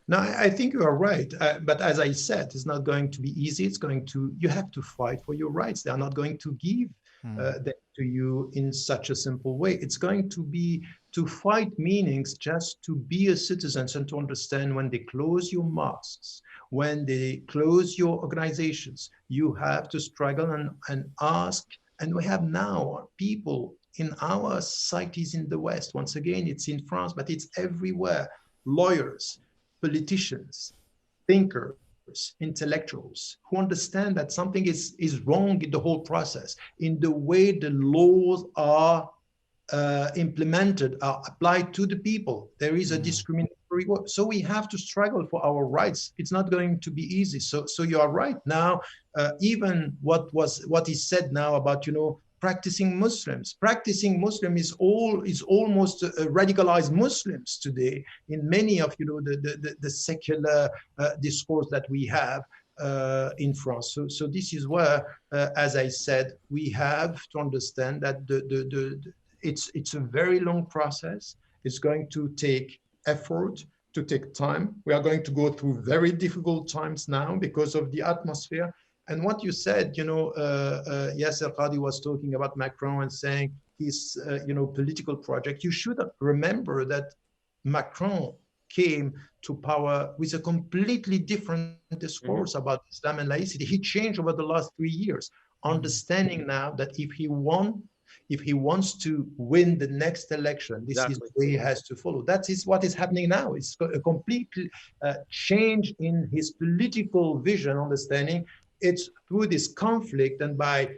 Speaker 2: No, I think you are right. But as I said, it's not going to be easy. You have to fight for your rights. They are not going to give them to you in such a simple way. It's going to be to fight meanings just to be a citizen and to understand when they close your mosques, when they close your organizations, you have to struggle and ask. And we have now people in our societies in the West, once again, it's in France, but it's everywhere, lawyers, politicians, thinkers, intellectuals who understand that something is wrong in the whole process, in the way the laws are implemented, are applied to the people. There is a discriminatory work. So we have to struggle for our rights. It's not going to be easy. So you are right. Now, even what is said now about, practicing Muslim is almost radicalized Muslims today in many of the secular discourse that we have in France. So this is where, as I said, we have to understand that it's a very long process. It's going to take effort, to take time. We are going to go through very difficult times now because of the atmosphere. And what you said, Yasser Qadi was talking about Macron and saying his, political project. You should remember that Macron came to power with a completely different discourse about Islam and laicity. He changed over the last 3 years, understanding now that if he wants to win the next election, this is the way he has to follow. That is what is happening now. It's a complete change in his political vision, understanding. It's through this conflict and by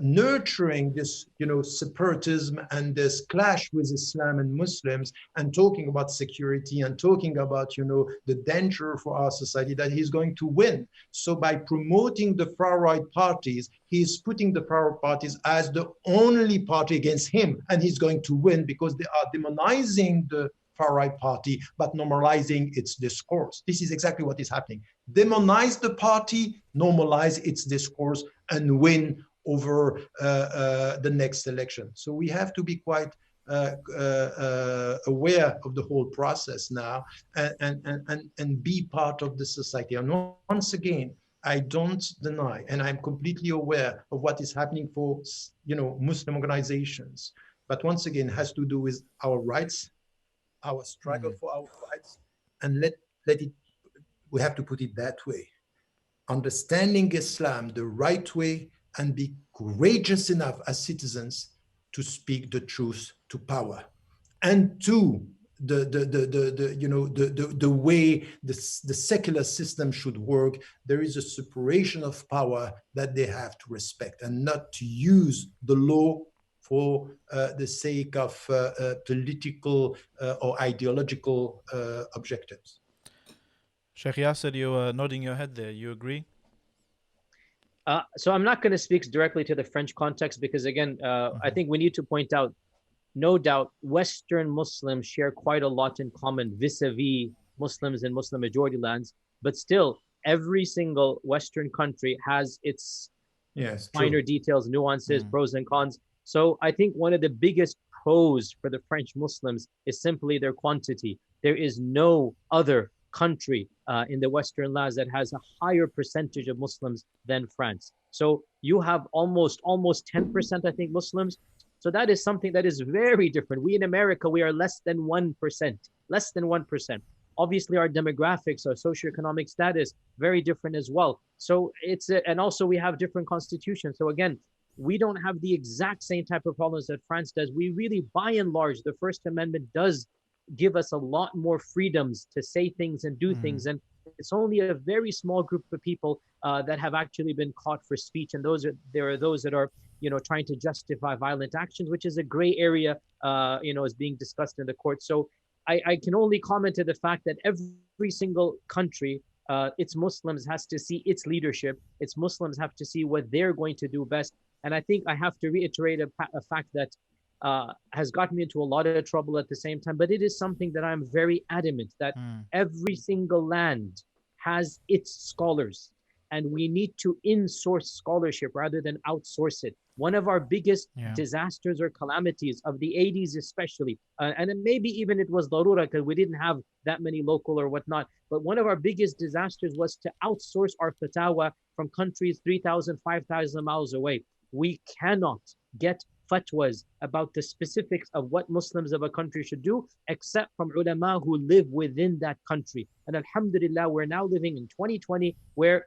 Speaker 2: nurturing this, separatism and this clash with Islam and Muslims, and talking about security and talking about, the danger for our society, that he's going to win. So by promoting the far-right parties, he's putting the far-right parties as the only party against him, and he's going to win because they are demonizing the far-right party, but normalizing its discourse. This is exactly what is happening. Demonize the party, normalize its discourse, and win over the next election. So we have to be quite aware of the whole process now and be part of the society. And once again, I don't deny, and I'm completely aware of what is happening for, Muslim organizations. But once again, it has to do with our rights, our struggle for our rights, and let it, we have to put it that way. Understanding Islam the right way and be courageous enough as citizens to speak the truth to power and to the way the secular system should work. There is a separation of power that they have to respect and not to use the law for the sake of political or ideological objectives.
Speaker 3: Sheikh Yasser, you were nodding your head there. You agree?
Speaker 1: So I'm not going to speak directly to the French context because, again, I think we need to point out, no doubt, Western Muslims share quite a lot in common vis-a-vis Muslims in Muslim majority lands. But still, every single Western country has its minor details, nuances, pros and cons. So I think one of the biggest pros for the French Muslims is simply their quantity. There is no other country in the Western lands that has a higher percentage of Muslims than France. So you have almost 10%, I think, Muslims. So that is something that is very different. We in America, we are less than 1%, less than 1%. Obviously, our demographics, our socioeconomic status, very different as well. So and also we have different constitutions. So again, we don't have the exact same type of problems that France does. We really, by and large, the First Amendment does give us a lot more freedoms to say things and do things. And it's only a very small group of people that have actually been caught for speech. And there are those that are, trying to justify violent actions, which is a gray area, is being discussed in the court. So I can only comment to the fact that every single country, its Muslims has to see its leadership. Its Muslims have to see what they're going to do best. And I think I have to reiterate a fact that has gotten me into a lot of trouble at the same time, but it is something that I'm very adamant that every single land has its scholars, and we need to in-source scholarship rather than outsource it. One of our biggest disasters or calamities of the 80s especially, and maybe even it was darura because we didn't have that many local or whatnot, but one of our biggest disasters was to outsource our fatwa from countries 3,000, 5,000 miles away. We cannot get fatwas about the specifics of what Muslims of a country should do, except from ulama who live within that country. And alhamdulillah, we're now living in 2020 where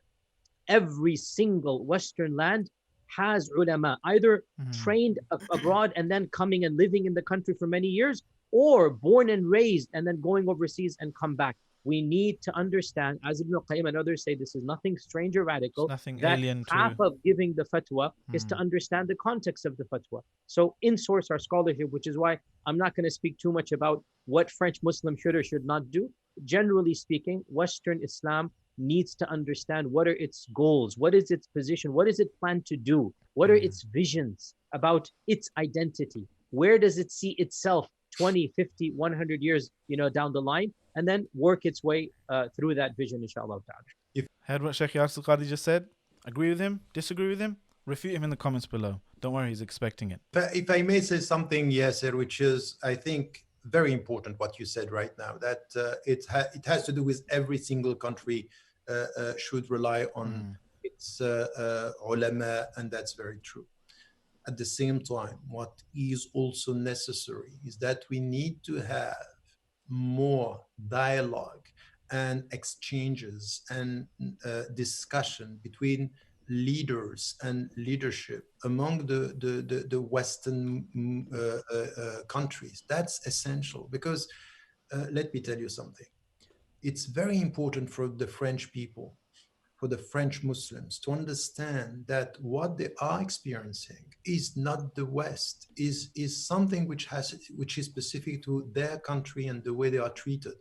Speaker 1: every single Western land has ulama, either trained abroad and then coming and living in the country for many years, or born and raised and then going overseas and come back. We need to understand, as Ibn Qayyim and others say, this is nothing strange or radical.
Speaker 3: Nothing
Speaker 1: that
Speaker 3: alien
Speaker 1: half of giving the fatwa is to understand the context of the fatwa. So in-source our scholarship, which is why I'm not going to speak too much about what French Muslims should or should not do. Generally speaking, Western Islam needs to understand what are its goals, what is its position, what does it plan to do, what are its visions about its identity, where does it see itself 20, 50, 100 years, down the line, and then work its way through that vision, inshallah ta'ala.
Speaker 3: Heard what Sheikh Yasser Qadi just said? Agree with him? Disagree with him? Refute him in the comments below. Don't worry, he's expecting it.
Speaker 2: If I may say something, Yasser, which is, I think, very important what you said right now, that it has to do with every single country should rely on its ulama, and that's very true. At the same time, what is also necessary is that we need to have more dialogue and exchanges and discussion between leaders and leadership among the Western countries. That's essential because let me tell you something. It's very important for the French people, for the French Muslims to understand that what they are experiencing is not the West, is something which is specific to their country and the way they are treated.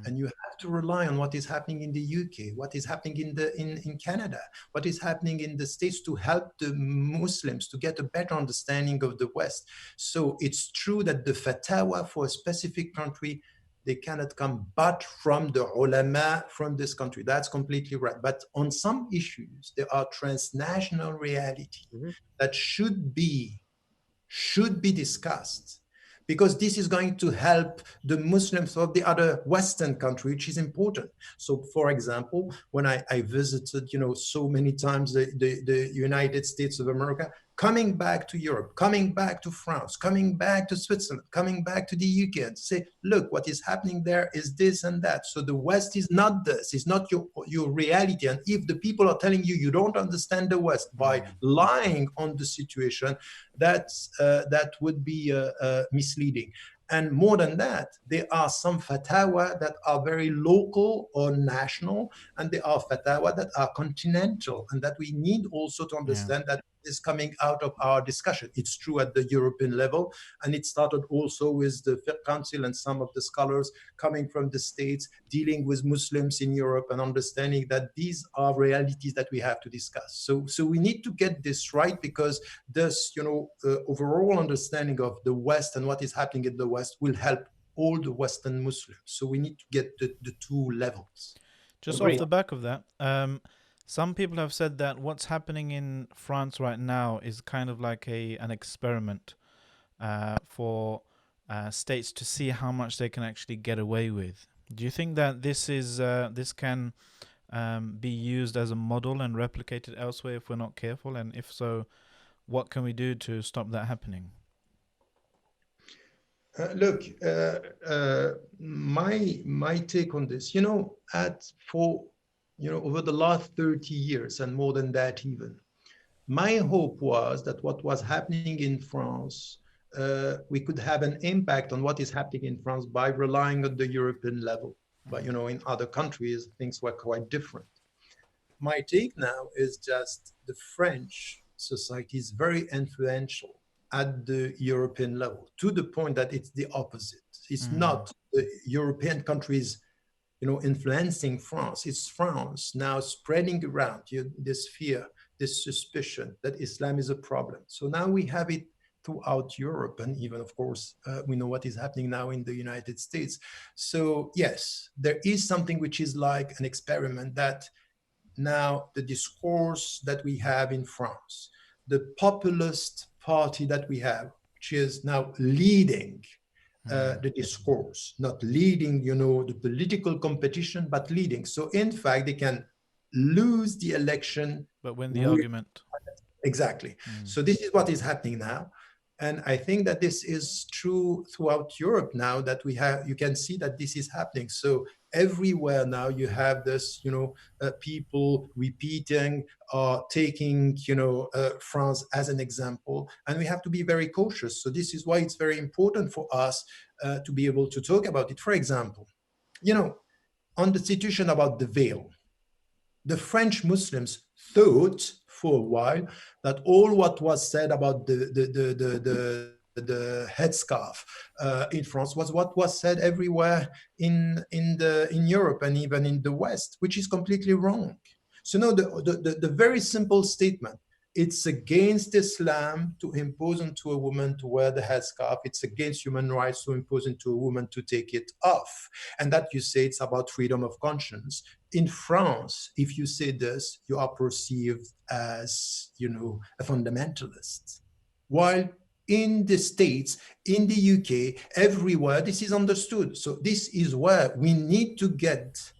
Speaker 2: And you have to rely on what is happening in the UK, what is happening in Canada, what is happening in the States to help the Muslims to get a better understanding of the West. So it's true that the fatwa for a specific country, they cannot come but from the ulama from this country. That's completely right. But on some issues, there are transnational reality that should be discussed, because this is going to help the Muslims of the other Western country, which is important. So, for example, when I visited, so many times the United States of America, coming back to Europe, coming back to France, coming back to Switzerland, coming back to the UK, and say, look, what is happening there is this and that. So the West is not this, it's not your reality. And if the people are telling you you don't understand the West by lying on the situation, that would be misleading. And more than that, there are some fatwa that are very local or national, and there are fatwa that are continental, and that we need also to understand that is coming out of our discussion. It's true at the European level, and it started also with the Fiqh Council and some of the scholars coming from the States dealing with Muslims in Europe and understanding that these are realities that we have to discuss. So we need to get this right, because this, overall understanding of the West and what is happening in the West will help all the Western Muslims. So we need to get the two levels.
Speaker 3: Just off the back of that, some people have said that what's happening in France right now is kind of like an experiment for states to see how much they can actually get away with. Do you think that this can be used as a model and replicated elsewhere if we're not careful? And if so, what can we do to stop that happening?
Speaker 2: Look, my take on this, over the last 30 years and more than that even, my hope was that what was happening in France, we could have an impact on what is happening in France by relying on the European level. But, in other countries, things were quite different. My take now is just the French society is very influential at the European level, to the point that it's the opposite. It's not the European countries influencing France. It's France now spreading around this fear, this suspicion that Islam is a problem. So now we have it throughout Europe, and even, of course, we know what is happening now in the United States. So yes, there is something which is like an experiment, that now the discourse that we have in France, the populist party that we have, which is now leading the discourse, not leading, the political competition, but leading. So in fact, they can lose the election,
Speaker 3: but win the argument.
Speaker 2: Exactly. So this is what is happening now. And I think that this is true throughout Europe now, that you can see that this is happening. So everywhere now you have this, people repeating or taking, France as an example, and we have to be very cautious. So this is why it's very important for us to be able to talk about it. For example, on the situation about the veil, the French Muslims thought for a while that all what was said about the headscarf in France was what was said everywhere in Europe and even in the West, which is completely wrong. So now the very simple statement: it's against Islam to impose onto a woman to wear the headscarf. It's against human rights to impose into a woman to take it off. And that you say it's about freedom of conscience. In France, if you say this, you are perceived as, a fundamentalist. while in the States, in the UK, everywhere, this is understood. So this is where we need to get,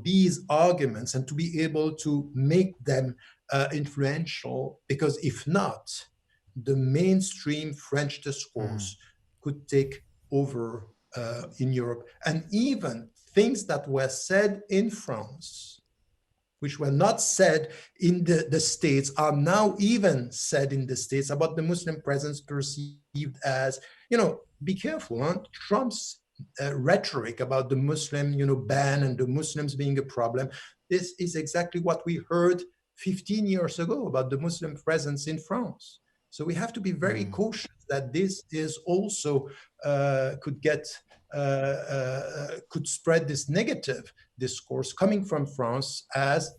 Speaker 2: these arguments and to be able to make them influential, because if not, the mainstream French discourse could take over in Europe. And even things that were said in France, which were not said in the States, are now even said in the States about the Muslim presence perceived as, be careful, huh? Trump's rhetoric about the Muslim, ban and the Muslims being a problem. This is exactly what we heard 15 years ago about the Muslim presence in France. So we have to be very cautious that this is also could spread this negative discourse coming from France as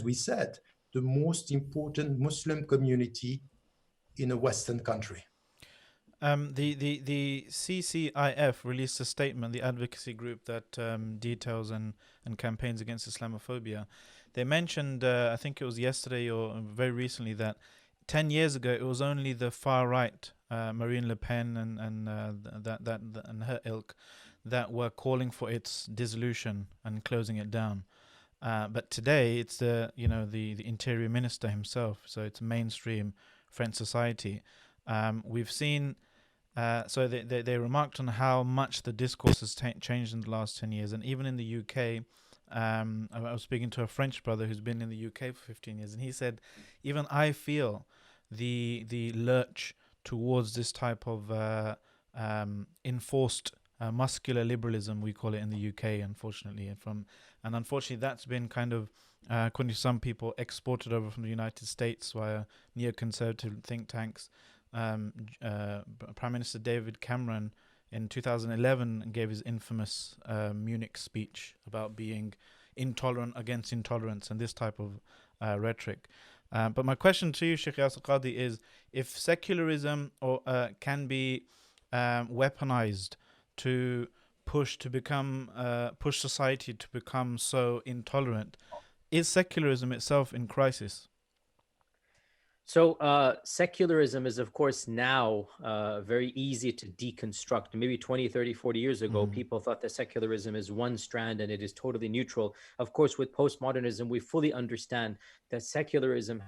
Speaker 2: we said, the most important Muslim community in a Western country.
Speaker 3: The CCIF released a statement, the advocacy group that details and campaigns against Islamophobia. They mentioned, I think it was yesterday or very recently, that 10 years ago it was only the far right, Marine Le Pen and her ilk, that were calling for its dissolution and closing it down. But today it's the interior minister himself. So it's mainstream French society. We've seen. So they remarked on how much the discourse has changed in the last 10 years, and even in the UK. I was speaking to a French brother who's been in the UK for 15 years, and he said, even I feel the lurch towards this type of enforced muscular liberalism, we call it in the UK, unfortunately, and unfortunately that's been kind of, according to some people, exported over from the United States via neoconservative think tanks. Prime Minister David Cameron in 2011 gave his infamous Munich speech about being intolerant against intolerance and this type of rhetoric. But my question to you, Sheikh Yasir Qadhi, is if secularism can be weaponized to push society to become so intolerant, is secularism itself in crisis?
Speaker 1: So secularism is, of course, now very easy to deconstruct. Maybe 20, 30, 40 years ago, people thought that secularism is one strand and it is totally neutral. Of course, with postmodernism, we fully understand that secularism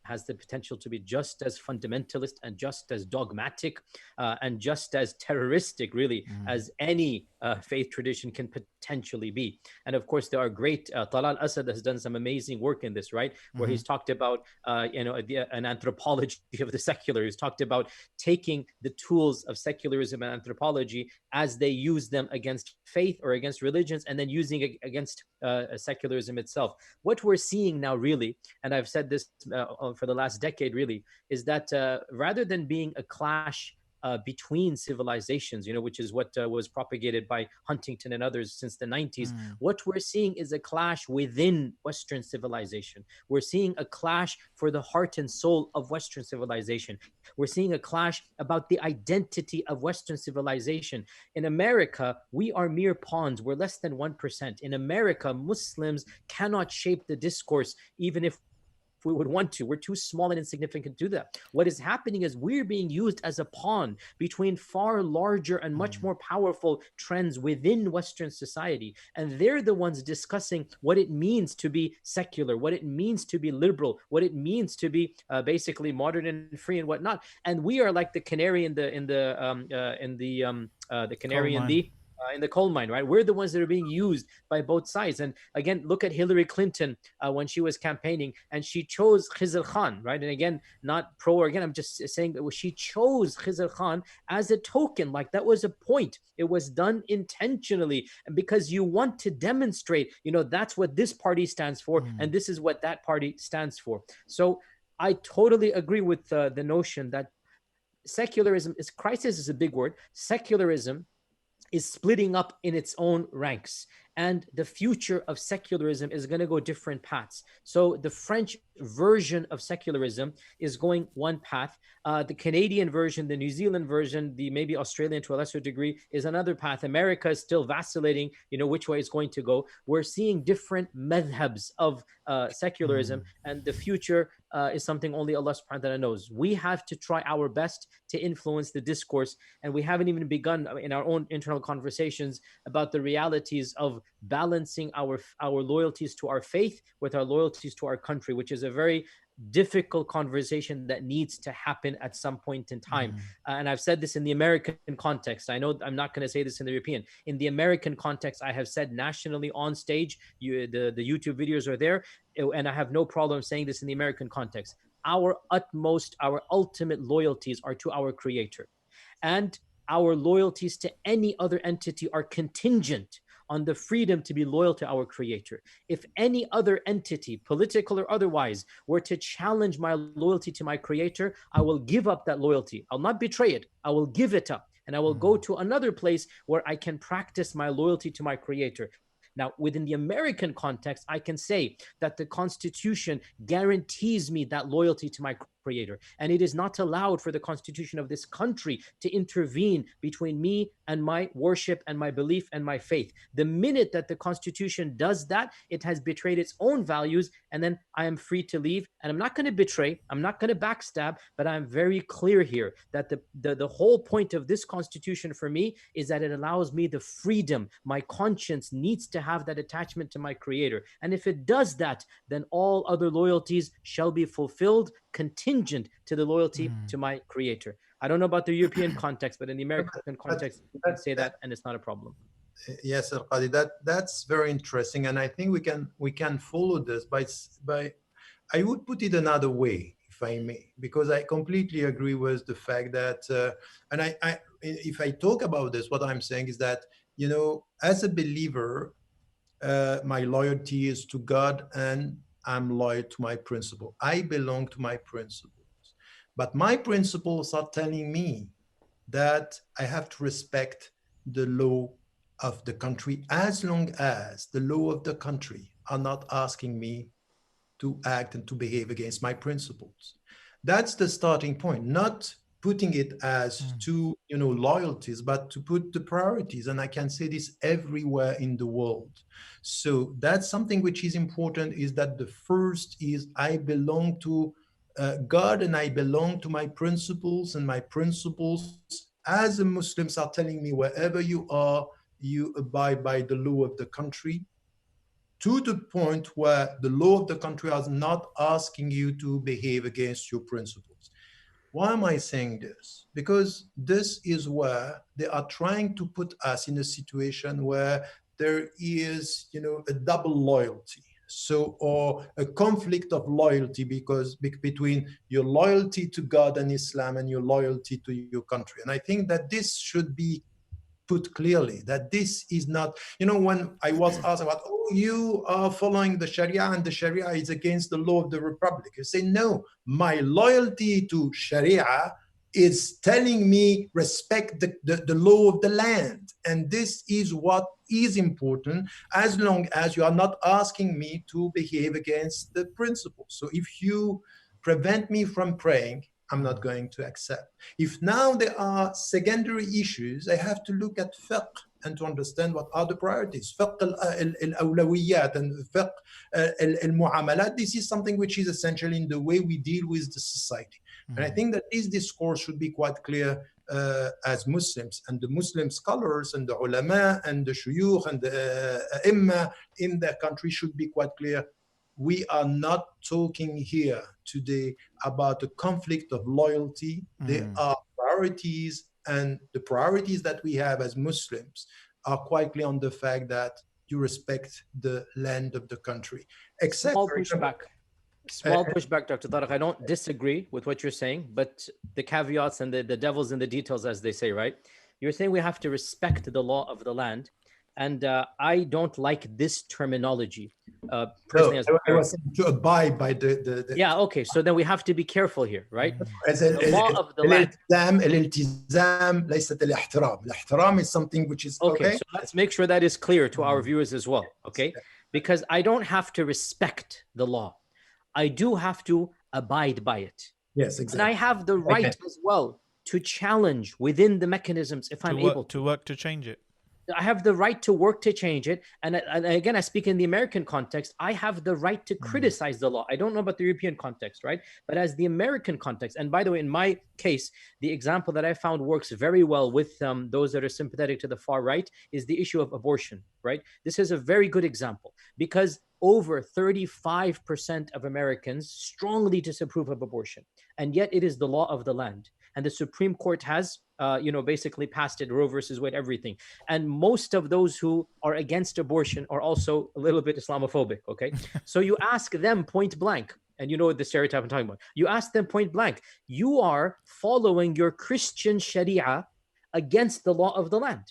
Speaker 1: has the potential to be just as fundamentalist and just as dogmatic and just as terroristic, really, as any faith tradition can potentially be. And of course, there are great, Talal Asad has done some amazing work in this, right? Where he's talked about, an anthropology of the secular. He's talked about taking the tools of secularism and anthropology as they use them against faith or against religions, and then using it against secularism itself. What we're seeing now, really, and I've said this for the last decade, really, is that rather than being a clash between civilizations, which is what was propagated by Huntington and others since the 90s. What we're seeing is a clash within Western civilization. We're seeing a clash for the heart and soul of Western civilization. We're seeing a clash about the identity of Western civilization. In America, we are mere pawns. We're less than 1%. In America, Muslims cannot shape the discourse, even if we would want to. We're too small and insignificant to do that. What is happening is we're being used as a pawn between far larger and much more powerful trends within Western society. And they're the ones discussing what it means to be secular, what it means to be liberal, what it means to be basically modern and free and whatnot. And we are like the canary in the coal mine, right? We're the ones that are being used by both sides. And again, look at Hillary Clinton when she was campaigning, and she chose Khizr Khan, right? And again, not pro or again, I'm just saying that she chose Khizr Khan as a token, like that was a point. It was done intentionally, and because you want to demonstrate, that's what this party stands for, and this is what that party stands for. So I totally agree with the notion that crisis is a big word. Secularism is splitting up in its own ranks. and the future of secularism is going to go different paths. So the French version of secularism is going one path. The Canadian version, the New Zealand version, the maybe Australian to a lesser degree is another path. America is still vacillating, which way it's going to go. We're seeing different madhabs of secularism, and the future is something only Allah subhanahu wa ta'ala knows. We have to try our best to influence the discourse, and we haven't even begun in our own internal conversations about the realities of balancing our loyalties to our faith with our loyalties to our country, which is a very difficult conversation that needs to happen at some point in time. And I've said this in the American context. I know I'm not going to say this in the European. In the American context, I have said nationally on stage, the YouTube videos are there, and I have no problem saying this in the American context. Our utmost, our ultimate loyalties are to our Creator. And our loyalties to any other entity are contingent on the freedom to be loyal to our Creator. If any other entity, political or otherwise, were to challenge my loyalty to my Creator, I will give up that loyalty. I'll not betray it. I will give it up. And I will go to another place where I can practice my loyalty to my Creator. Now, within the American context, I can say that the Constitution guarantees me that loyalty to my Creator. And it is not allowed for the Constitution of this country to intervene between me and my worship and my belief and my faith. The minute that the Constitution does that, it has betrayed its own values, and then I am free to leave. And I'm not going to betray, I'm not going to backstab, but I'm very clear here that the whole point of this Constitution for me is that it allows me the freedom. My conscience needs to have that attachment to my Creator. And if it does that, then all other loyalties shall be fulfilled, contingent to the loyalty to my Creator. I don't know about the European context, but in the American context, you can say that, and it's not a problem.
Speaker 2: Yes, Al-Qadi, that's very interesting, and I think we can follow this by. I would put it another way, if I may, because I completely agree with the fact that, and I if I talk about this, what I'm saying is that, as a believer, my loyalty is to God, and I'm loyal to my principle. I belong to my principles. But my principles are telling me that I have to respect the law of the country as long as the law of the country are not asking me to act and to behave against my principles. That's the starting point, not putting it as two, loyalties, but to put the priorities. And I can say this everywhere in the world. So that's something which is important, is that the first is I belong to God, and I belong to my principles, and my principles as a Muslims are telling me wherever you are, you abide by the law of the country, to the point where the law of the country is not asking you to behave against your principles. Why am I saying this? Because this is where they are trying to put us in a situation where there is, a double loyalty. So, or a conflict of loyalty between your loyalty to God and Islam and your loyalty to your country. And I think that this should be put clearly, that this is not, when I was asked about, you are following the Sharia and the Sharia is against the law of the Republic. You say, no, my loyalty to Sharia is telling me respect the law of the land. And this is what is important, as long as you are not asking me to behave against the principles. So if you prevent me from praying, I'm not going to accept. If now there are secondary issues, I have to look at fiqh and to understand what are the priorities. Fiqh al-awlawiyat and fiqh al-mu'amalat, this is something which is essential in the way we deal with the society. And I think that this discourse should be quite clear as Muslims, and the Muslim scholars and the ulama and the shuyukh and the imma in their country should be quite clear. We are not talking here today about a conflict of loyalty. There are priorities, and the priorities that we have as Muslims are quite clear on the fact that you respect the land of the country. Except
Speaker 1: Small pushback, Dr. Tariq. I don't disagree with what you're saying, but the caveats and the devil's in the details, as they say, right? You're saying we have to respect the law of the land. And I don't like this terminology.
Speaker 2: No,
Speaker 1: Personally, as
Speaker 2: I was saying to abide by the
Speaker 1: yeah, okay. So then we have to be careful here, right?
Speaker 2: as
Speaker 1: The law of the land.
Speaker 2: الالتزام ليست الاحترام. الاحترام is something which is
Speaker 1: Okay,
Speaker 2: okay.
Speaker 1: so let's make sure that is clear to our viewers as well, okay? Because I don't have to respect the law. I do have to abide by it.
Speaker 2: Yes,
Speaker 1: And
Speaker 2: exactly.
Speaker 1: I have the right as well to challenge within the mechanisms if I'm able
Speaker 3: to work to change it.
Speaker 1: I have the right to work to change it. And again, I speak in the American context. I have the right to criticize the law. I don't know about the European context, right? But as the American context, and by the way, in my case, the example that I found works very well with those that are sympathetic to the far right is the issue of abortion, right? This is a very good example because over 35% of Americans strongly disapprove of abortion. And yet it is the law of the land. And the Supreme Court has, basically passed it, Roe versus Wade, everything. And most of those who are against abortion are also a little bit Islamophobic, okay? So you ask them point blank, and you know the stereotype I'm talking about. You ask them point blank, you are following your Christian Sharia against the law of the land,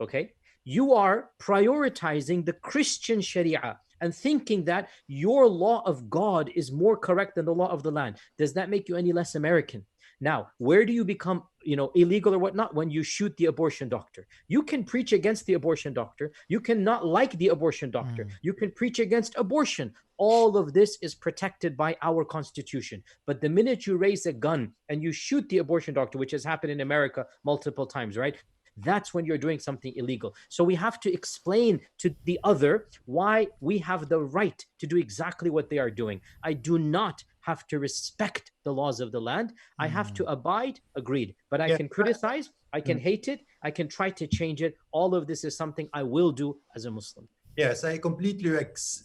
Speaker 1: okay? You are prioritizing the Christian Sharia and thinking that your law of God is more correct than the law of the land. Does that make you any less American? Now, where do you become, illegal or whatnot? When you shoot the abortion doctor. You can preach against the abortion doctor. You cannot like the abortion doctor. You can preach against abortion. All of this is protected by our Constitution. But the minute you raise a gun and you shoot the abortion doctor, which has happened in America multiple times, right? That's when you're doing something illegal. So we have to explain to the other why we have the right to do exactly what they are doing. I do not have to respect the laws of the land. I have to abide, agreed. But I can criticize, I can hate it, I can try to change it. All of this is something I will do as a Muslim.
Speaker 2: Yes, I completely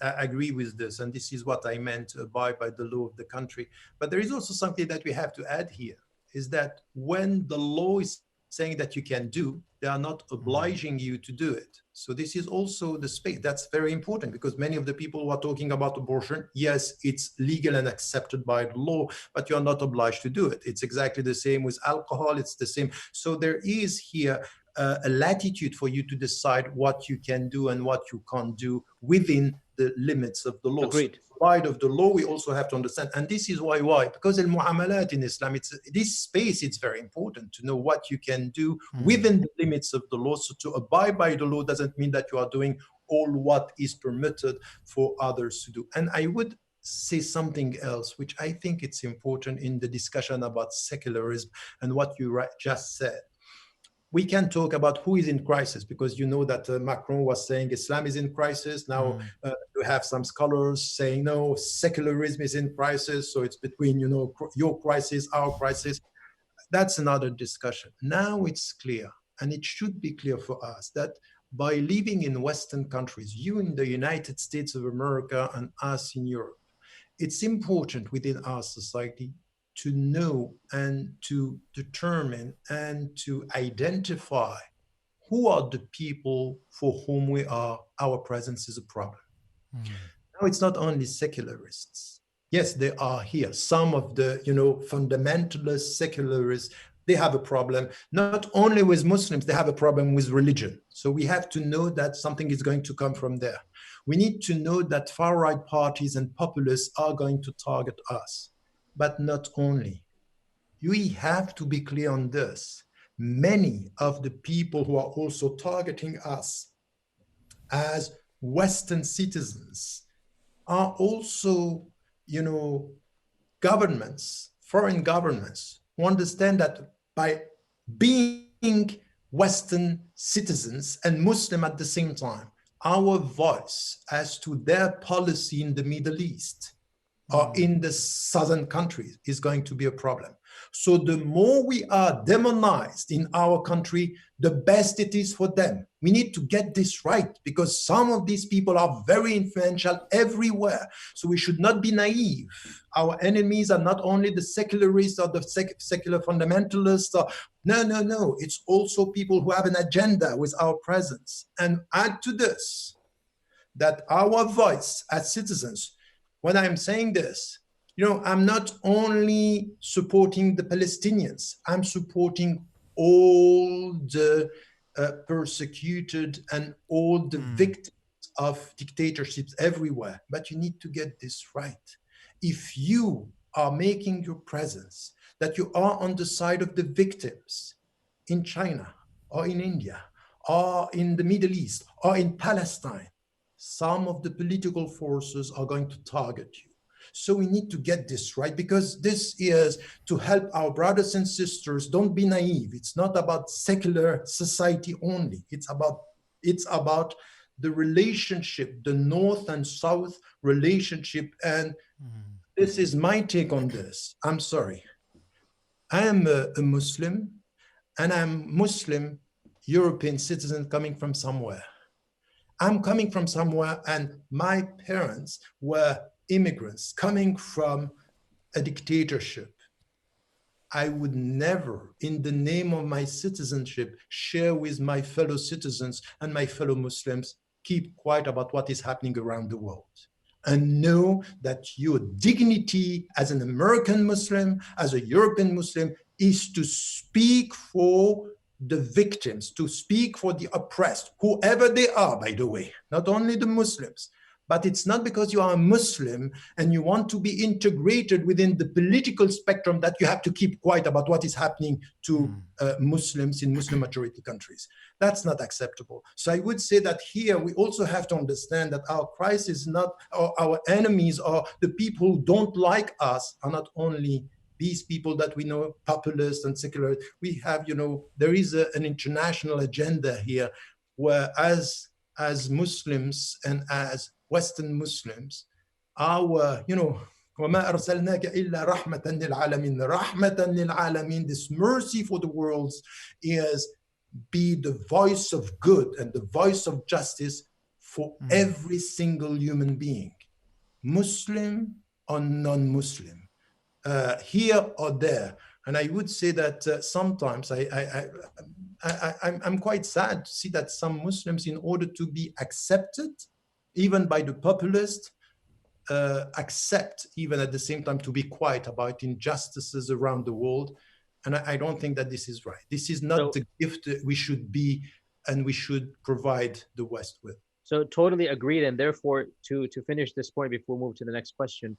Speaker 2: agree with this. And this is what I meant, to abide by the law of the country. But there is also something that we have to add here, is that when the law is saying that you can do, they are not obliging you to do it. So this is also the space. That's very important because many of the people who are talking about abortion, yes, it's legal and accepted by the law, but you're not obliged to do it. It's exactly the same with alcohol. It's the same. So there is here a latitude for you to decide what you can do and what you can't do within the limits of the law.
Speaker 1: Agreed.
Speaker 2: So side of the law, we also have to understand, and this is why? Because al-mu'amalat in Islam, it's this space, it's very important to know what you can do within the limits of the law. So to abide by the law doesn't mean that you are doing all what is permitted for others to do. And I would say something else, which I think it's important in the discussion about secularism and what you just said. We can talk about who is in crisis, because you know that Macron was saying Islam is in crisis. Now you have some scholars saying, no, secularism is in crisis. So it's between, your crisis, our crisis. That's another discussion. Now it's clear, and it should be clear for us, that by living in Western countries, you in the United States of America and us in Europe, it's important within our society to know and to determine and to identify who are the people for whom our presence is a problem. Now, it's not only secularists. Yes, they are here. Some of the, fundamentalist secularists, they have a problem, not only with Muslims, they have a problem with religion. So we have to know that something is going to come from there. We need to know that far-right parties and populists are going to target us. But not only. We have to be clear on this. Many of the people who are also targeting us as Western citizens are also, governments, foreign governments, who understand that by being Western citizens and Muslim at the same time, our voice as to their policy in the Middle East or in the southern countries is going to be a problem. So the more we are demonized in our country, the best it is for them. We need to get this right, because some of these people are very influential everywhere. So we should not be naive. Our enemies are not only the secularists or the secular fundamentalists. No. It's also people who have an agenda with our presence. And add to this, that our voice as citizens, when I'm saying this, I'm not only supporting the Palestinians, I'm supporting all the persecuted and all the victims of dictatorships everywhere. But you need to get this right. If you are making your presence that you are on the side of the victims in China or in India or in the Middle East or in Palestine, some of the political forces are going to target you. So we need to get this right, because this is to help our brothers and sisters. Don't be naive. It's not about secular society only. It's about the relationship, the North and South relationship. And this is my take on this. I'm sorry. I am a Muslim, and I'm Muslim European citizen coming from somewhere. I'm coming from somewhere, and my parents were immigrants coming from a dictatorship. I would never, in the name of my citizenship, share with my fellow citizens and my fellow Muslims, keep quiet about what is happening around the world. And know that your dignity as an American Muslim, as a European Muslim, is to speak for the victims, to speak for the oppressed, whoever they are, by the way, not only the Muslims. But it's not because you are a Muslim and you want to be integrated within the political spectrum that you have to keep quiet about what is happening to Muslims in Muslim majority countries. That's not acceptable. So I would say that here we also have to understand that our crisis is not, or our enemies, or the people who don't like us are not only these people that we know, populists and secular. We have, there is an international agenda here where as Muslims and as Western Muslims, our, وَمَا أَرْسَلْنَاكَ إِلَّا رَحْمَةً لِلْعَالَمِينَ رَحْمَةً لِلْعَالَمِينَ. This mercy for the worlds is be the voice of good and the voice of justice for every single human being, Muslim or non-Muslim, here or there. And I would say that sometimes I'm quite sad to see that some Muslims, in order to be accepted, even by the populist, accept even at the same time to be quiet about injustices around the world. And I don't think that this is right. This is not the gift that we should be and we should provide the West with.
Speaker 1: So totally agreed. And therefore, to finish this point before we move to the next question,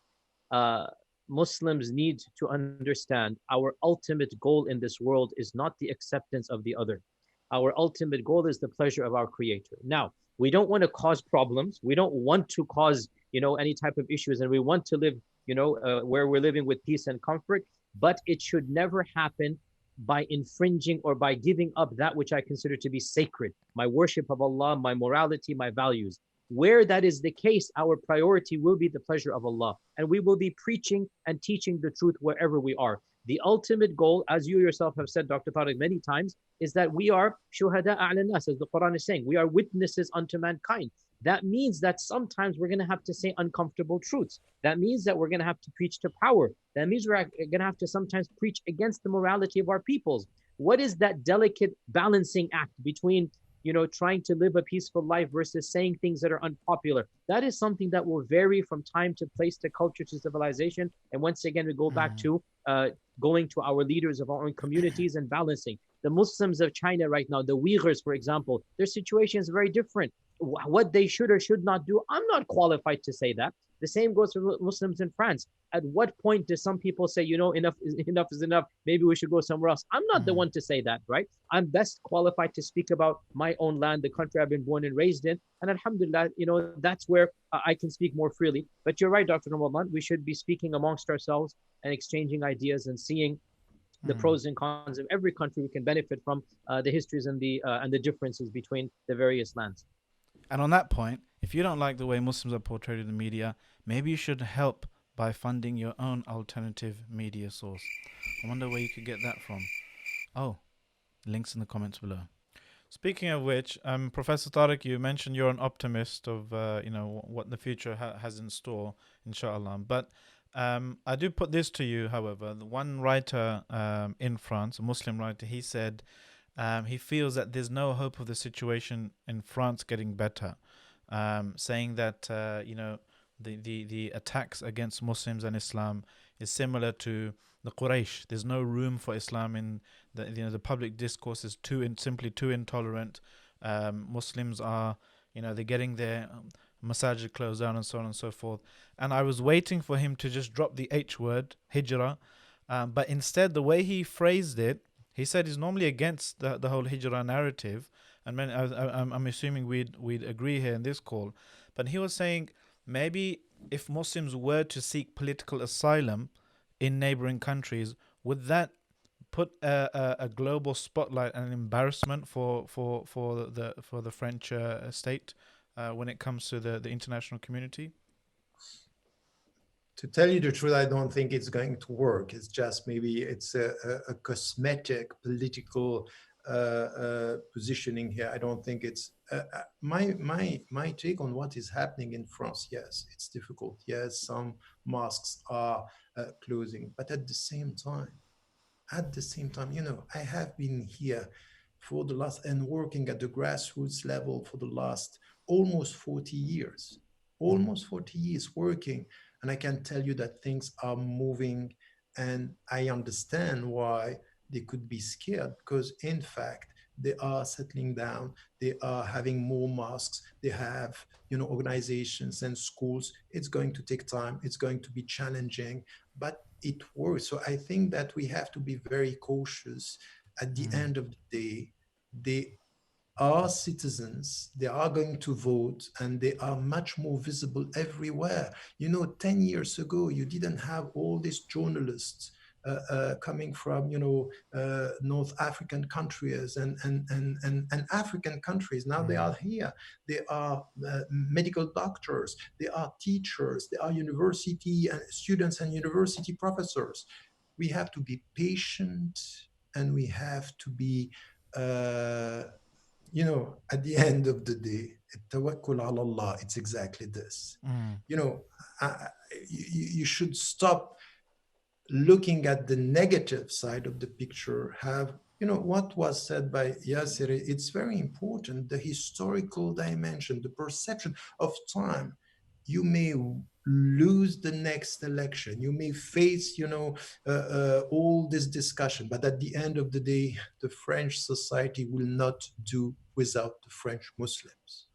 Speaker 1: Muslims need to understand our ultimate goal in this world is not the acceptance of the other. Our ultimate goal is the pleasure of our Creator. Now, we don't want to cause problems. We don't want to cause, any type of issues, and we want to live, where we're living with peace and comfort. But it should never happen by infringing or by giving up that which I consider to be sacred, my worship of Allah, my morality, my values. Where that is the case, our priority will be the pleasure of Allah, and we will be preaching and teaching the truth wherever we are. The ultimate goal, as you yourself have said, Dr. Tariq, many times, is that we are shuhada a'la nas, as the Quran is saying. We are witnesses unto mankind. That means that sometimes we're going to have to say uncomfortable truths. That means that we're going to have to preach to power. That means we're going to have to sometimes preach against the morality of our peoples. What is that delicate balancing act between trying to live a peaceful life versus saying things that are unpopular? That is something that will vary from time to place, to culture, to civilization. And once again, we go back to going to our leaders of our own communities and balancing. The Muslims of China right now, the Uyghurs, for example, their situation is very different. What they should or should not do, I'm not qualified to say that. The same goes for Muslims in France. At what point do some people say, enough is enough, maybe we should go somewhere else? I'm not the one to say that, right? I'm best qualified to speak about my own land, the country I've been born and raised in. And alhamdulillah, that's where I can speak more freely. But you're right, Dr. Ramadan, we should be speaking amongst ourselves and exchanging ideas and seeing the pros and cons of every country. We can benefit from the histories and the differences between the various lands.
Speaker 3: And on that point, if you don't like the way Muslims are portrayed in the media, maybe you should help by funding your own alternative media source. I wonder where you could get that from. Oh, links in the comments below. Speaking of which, Professor Tariq, you mentioned you're an optimist of what the future has in store, inshallah. But I do put this to you, however. The one writer in France, a Muslim writer, he said he feels that there's no hope of the situation in France getting better, saying that the attacks against Muslims and Islam is similar to the Quraysh. There's no room for Islam in the public discourse is simply too intolerant. Muslims are, they're getting their masajid closed down and so on and so forth. And I was waiting for him to just drop the H word, hijrah, but instead the way he phrased it, he said he's normally against the whole hijrah narrative, and I'm assuming we'd agree here in this call. But he was saying maybe if Muslims were to seek political asylum in neighboring countries, would that put a global spotlight and an embarrassment for the French state when it comes to the international community?
Speaker 2: To tell you the truth, I don't think it's going to work. It's just maybe it's a cosmetic political positioning here. I don't think it's my take on what is happening in France. Yes, it's difficult. Yes, some mosques are closing, but at the same time, I have been here for the last and working at the grassroots level for the last almost 40 years working. And I can tell you that things are moving, and I understand why they could be scared, because in fact, they are settling down. They are having more mosques. They have, organizations and schools. It's going to take time. It's going to be challenging, but it works. So I think that we have to be very cautious. At the end of the day, they are citizens, they are going to vote, and they are much more visible everywhere. 10 years ago, you didn't have all these journalists coming from, North African countries and African countries. Now they are here. They are medical doctors, they are teachers, they are university students and university professors. We have to be patient, and we have to be at the end of the day, tawakkul ala Allah, it's exactly this. You should stop looking at the negative side of the picture. What was said by Yasser, it's very important, the historical dimension, the perception of time. You may lose the next election, you may face all this discussion, but at the end of the day, the French society will not do without the French Muslims.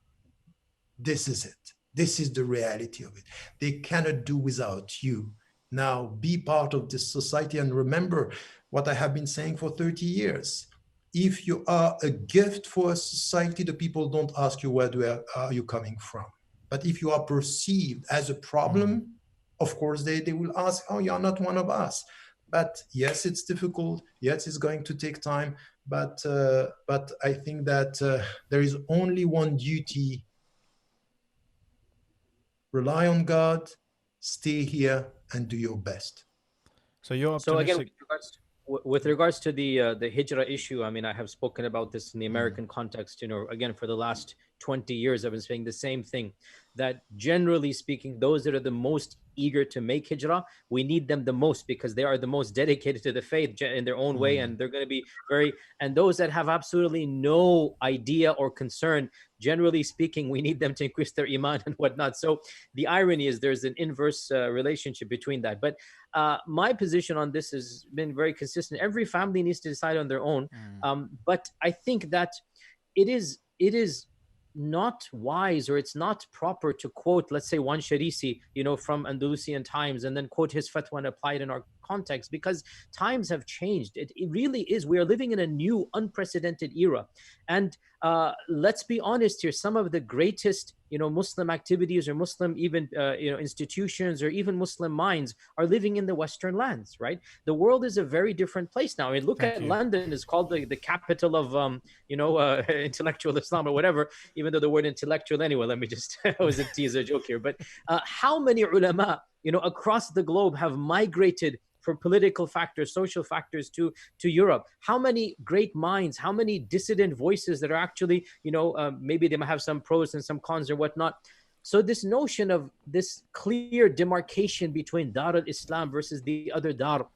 Speaker 2: This is it. This is the reality of it. They cannot do without you. Now be part of this society, and remember what I have been saying for 30 years. If you are a gift for a society, the people don't ask you where are you coming from. But if you are perceived as a problem, of course, they will ask, oh, you're not one of us. But yes, it's difficult. Yes, it's going to take time. But I think that there is only one duty. Rely on God, stay here, and do your best.
Speaker 3: So you're optimistic.
Speaker 1: So again, with regards to the hijrah issue, I mean, I have spoken about this in the American context, again, for the last 20 years, I've been saying the same thing, that generally speaking, those that are the most eager to make hijrah, we need them the most, because they are the most dedicated to the faith in their own way, and they're going to be and those that have absolutely no idea or concern, generally speaking, we need them to increase their iman and whatnot. So the irony is there's an inverse relationship between that. But my position on this has been very consistent. Every family needs to decide on their own. But I think that it is not wise, or it's not proper to quote, let's say, one Sharisi, from Andalusian times, and then quote his fatwa and apply it in our context, because times have changed. It really is. We are living in a new, unprecedented era. And let's be honest here, some of the greatest, Muslim activities, or Muslim even, institutions, or even Muslim minds are living in the Western lands, right? The world is a very different place now. I mean, look at London is called the capital of, intellectual Islam or whatever, even though the word intellectual, anyway, let me just, I was a teaser joke here. But how many ulama, across the globe have migrated for political factors, social factors to Europe? How many great minds, how many dissident voices that are actually, maybe they might have some pros and some cons or whatnot. So this notion of this clear demarcation between Dar al-Islam versus the other Dar,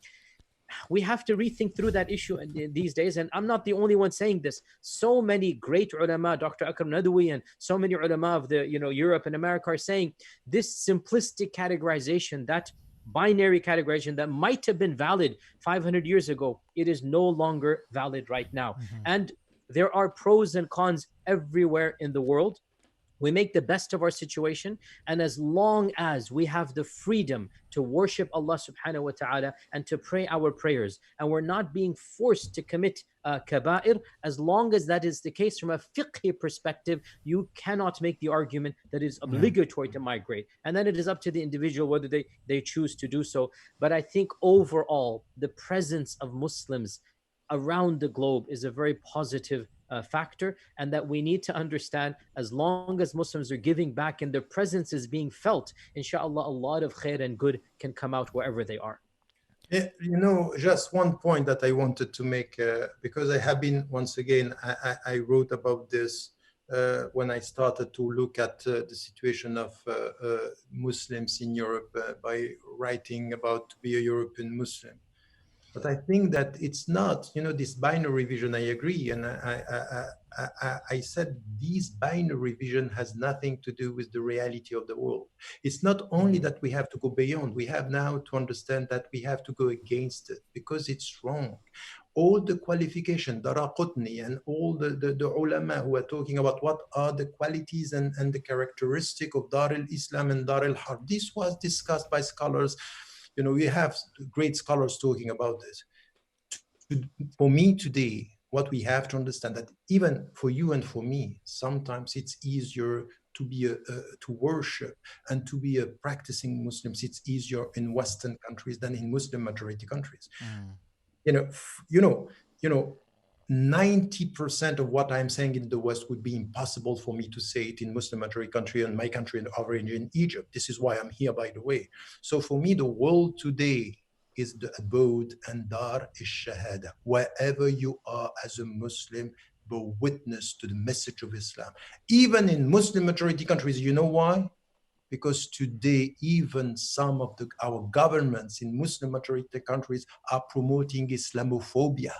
Speaker 1: we have to rethink through that issue these days. And I'm not the only one saying this. So many great ulama, Dr. Akram Nadawi, and so many ulama of the, Europe and America are saying this simplistic categorization that binary categorization that might have been valid 500 years ago, it is no longer valid right now. And there are pros and cons everywhere in the world. We make the best of our situation, and as long as we have the freedom to worship Allah subhanahu wa ta'ala and to pray our prayers, and we're not being forced to commit kaba'ir, as long as that is the case from a fiqhi perspective, you cannot make the argument that it is obligatory to migrate. And then it is up to the individual whether they choose to do so. But I think overall, the presence of Muslims around the globe is a very positive factor, and that we need to understand, as long as Muslims are giving back and their presence is being felt, inshallah, a lot of khair and good can come out wherever they are.
Speaker 2: You know, just one point that I wanted to make, because I have been, once again, I wrote about this when I started to look at the situation of Muslims in Europe by writing about to be a European Muslim. But I think that it's not, you know, this binary vision. I agree, and I said this binary vision has nothing to do with the reality of the world. It's not only that we have to go beyond, we have now to understand that we have to go against it because it's wrong. All the qualification, Daraqutni and all the ulama who are talking about what are the qualities and the characteristic of Dar al-Islam and Dar al-Harb, this was discussed by scholars. You know, we have great scholars talking about this. For me today, what we have to understand that even for you and for me, sometimes it's easier to be to worship and to be a practicing Muslims. It's easier in Western countries than in Muslim majority countries. You know, 90% of what I'm saying in the West would be impossible for me to say it in Muslim majority country and my country in origin in Egypt. This is why I'm here, by the way. So for me, the world today is the abode and dar is-shahada. Wherever you are as a Muslim, bear witness to the message of Islam. Even in Muslim majority countries, you know why? Because today, even some of our governments in Muslim majority countries are promoting Islamophobia.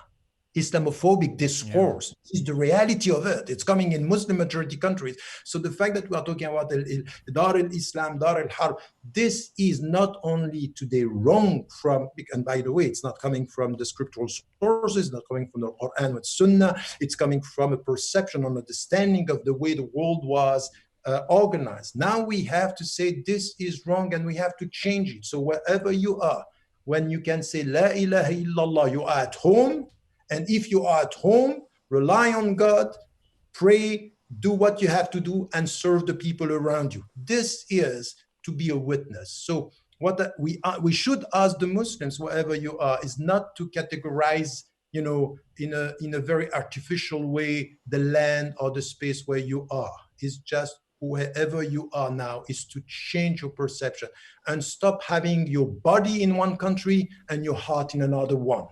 Speaker 2: Islamophobic discourse. This is the reality of it. It's coming in Muslim majority countries. So the fact that we are talking about Dar al-Islam, Dar al-Harb, this is not only today wrong from, and by the way, it's not coming from the scriptural sources, not coming from the Quran with Sunnah, it's coming from a perception, an understanding of the way the world was organized. Now we have to say this is wrong and we have to change it. So wherever you are, when you can say La ilaha illallah, you are at home. And if you are at home, rely on God, pray, do what you have to do, and serve the people around you. This is to be a witness. So what we should ask the Muslims, wherever you are, is not to categorize, you know, in a very artificial way, the land or the space where you are. It's just wherever you are now is to change your perception and stop having your body in one country and your heart in another one.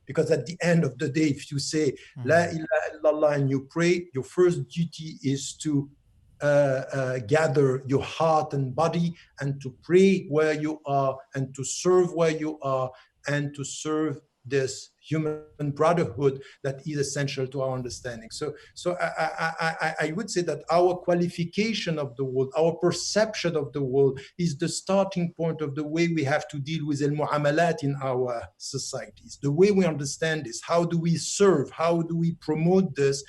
Speaker 2: Because at the end of the day, if you say La ilaha illallah and you pray, your first duty is to gather your heart and body and to pray where you are and to serve where you are and to serve this human brotherhood that is essential to our understanding. So I would say that our qualification of the world, our perception of the world is the starting point of the way we have to deal with al-mu'amalat in our societies, the way we understand this, how do we serve, how do we promote this.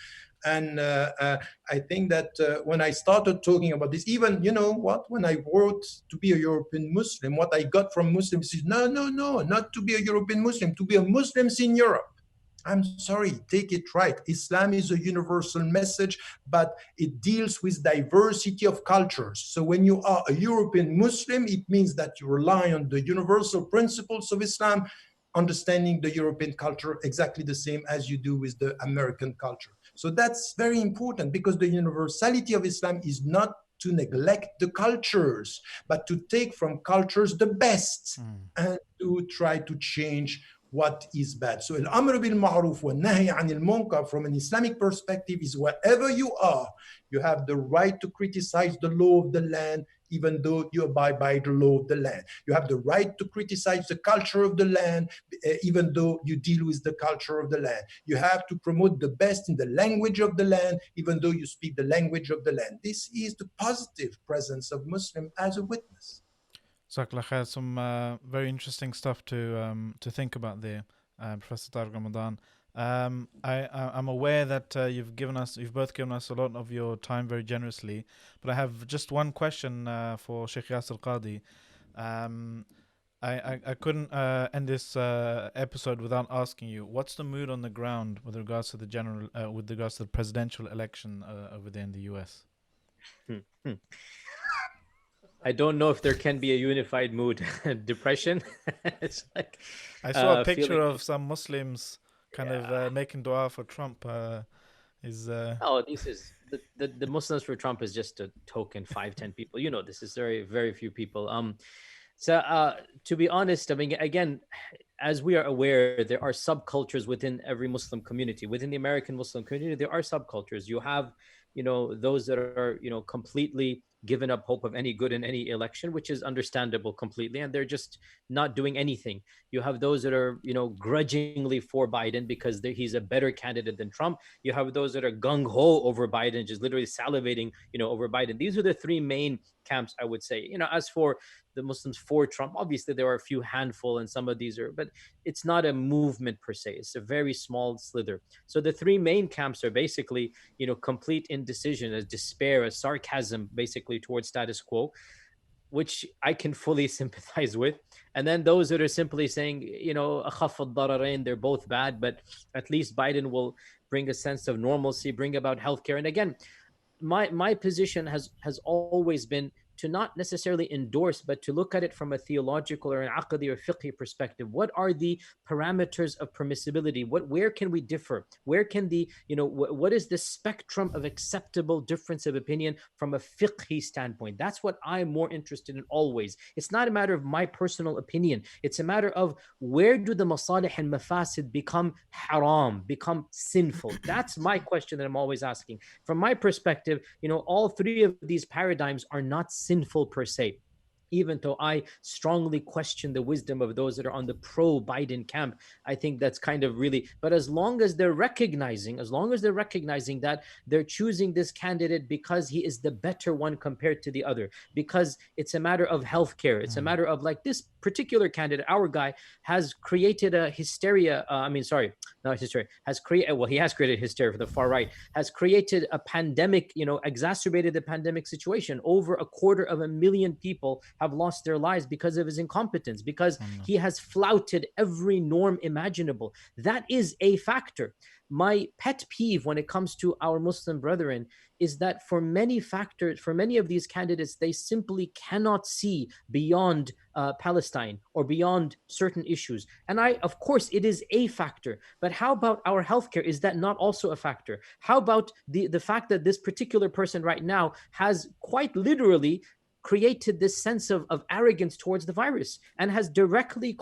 Speaker 2: And I think that when I started talking about this, even, you know what, when I wrote to be a European Muslim, what I got from Muslims is, no, not to be a European Muslim, to be a Muslim in Europe. I'm sorry, take it right. Islam is a universal message, but it deals with diversity of cultures. So when you are a European Muslim, it means that you rely on the universal principles of Islam, understanding the European culture exactly the same as you do with the American culture. So that's very important, because the universality of Islam is not to neglect the cultures, but to take from cultures the best and to try to change what is bad. So al-amr bil ma'ruf wa nahy anil munkar from an Islamic perspective is wherever you are, you have the right to criticize the law of the land, even though you abide by the law of the land. You have the right to criticize the culture of the land, even though you deal with the culture of the land. You have to promote the best in the language of the land, even though you speak the language of the land. This is the positive presence of Muslim as a witness.
Speaker 3: Jazakallah khair. Some very interesting stuff to think about there, Professor Tariq Ramadan. I'm aware that you've both given us a lot of your time very generously, but I have just one question for Sheikh Yasir Qadi. I couldn't end this episode without asking you, what's the mood on the ground with regards to the presidential election over there in the US?
Speaker 1: I don't know if there can be a unified mood. Depression. It's like
Speaker 3: I saw a picture
Speaker 1: feeling.
Speaker 3: of some Muslims kind of making dua for Trump.
Speaker 1: Oh, this is the Muslims for Trump is just a token 5-10 people. You know, this is very, very few people. So to be honest, I mean, again, as we are aware, there are subcultures within every Muslim community. Within the American Muslim community, there are subcultures. You have, those that are, completely given up hope of any good in any election, which is understandable completely, and they're just not doing anything. You have those that are, grudgingly for Biden because he's a better candidate than Trump. You have those that are gung-ho over Biden, just literally salivating, over Biden. These are the three main camps, I would say. As for the Muslims for Trump, obviously there are a few handful, and some of these are, but it's not a movement per se. It's a very small slither. So the three main camps are basically, complete indecision, a despair, a sarcasm, basically towards status quo, which I can fully sympathize with. And then those that are simply saying, أخف الضررين, they're both bad, but at least Biden will bring a sense of normalcy, bring about healthcare. And again, my position has always been to not necessarily endorse, but to look at it from a theological or an aqdi or fiqhi perspective. What are the parameters of permissibility? Where can we differ? Where can what is the spectrum of acceptable difference of opinion from a fiqhi standpoint? That's what I'm more interested in always. It's not a matter of my personal opinion. It's a matter of where do the masalih and mafasid become haram, become sinful? That's my question that I'm always asking. From my perspective, all three of these paradigms are not sinful per se, even though I strongly question the wisdom of those that are on the pro-Biden camp. I think that's kind of really, but as long as they're recognizing that they're choosing this candidate because he is the better one compared to the other, because it's a matter of healthcare, it's a matter of like this particular candidate, our guy, has created a hysteria. He has created hysteria for the far right, has created a pandemic, exacerbated the pandemic situation. Over 250,000 people have lost their lives because of his incompetence, because he has flouted every norm imaginable. That is a factor. My pet peeve when it comes to our Muslim brethren is that for many of these candidates, they simply cannot see beyond Palestine or beyond certain issues. And of course, it is a factor. But how about our healthcare? Is that not also a factor? How about the fact that this particular person right now has quite literally created this sense of arrogance towards the virus, and has directly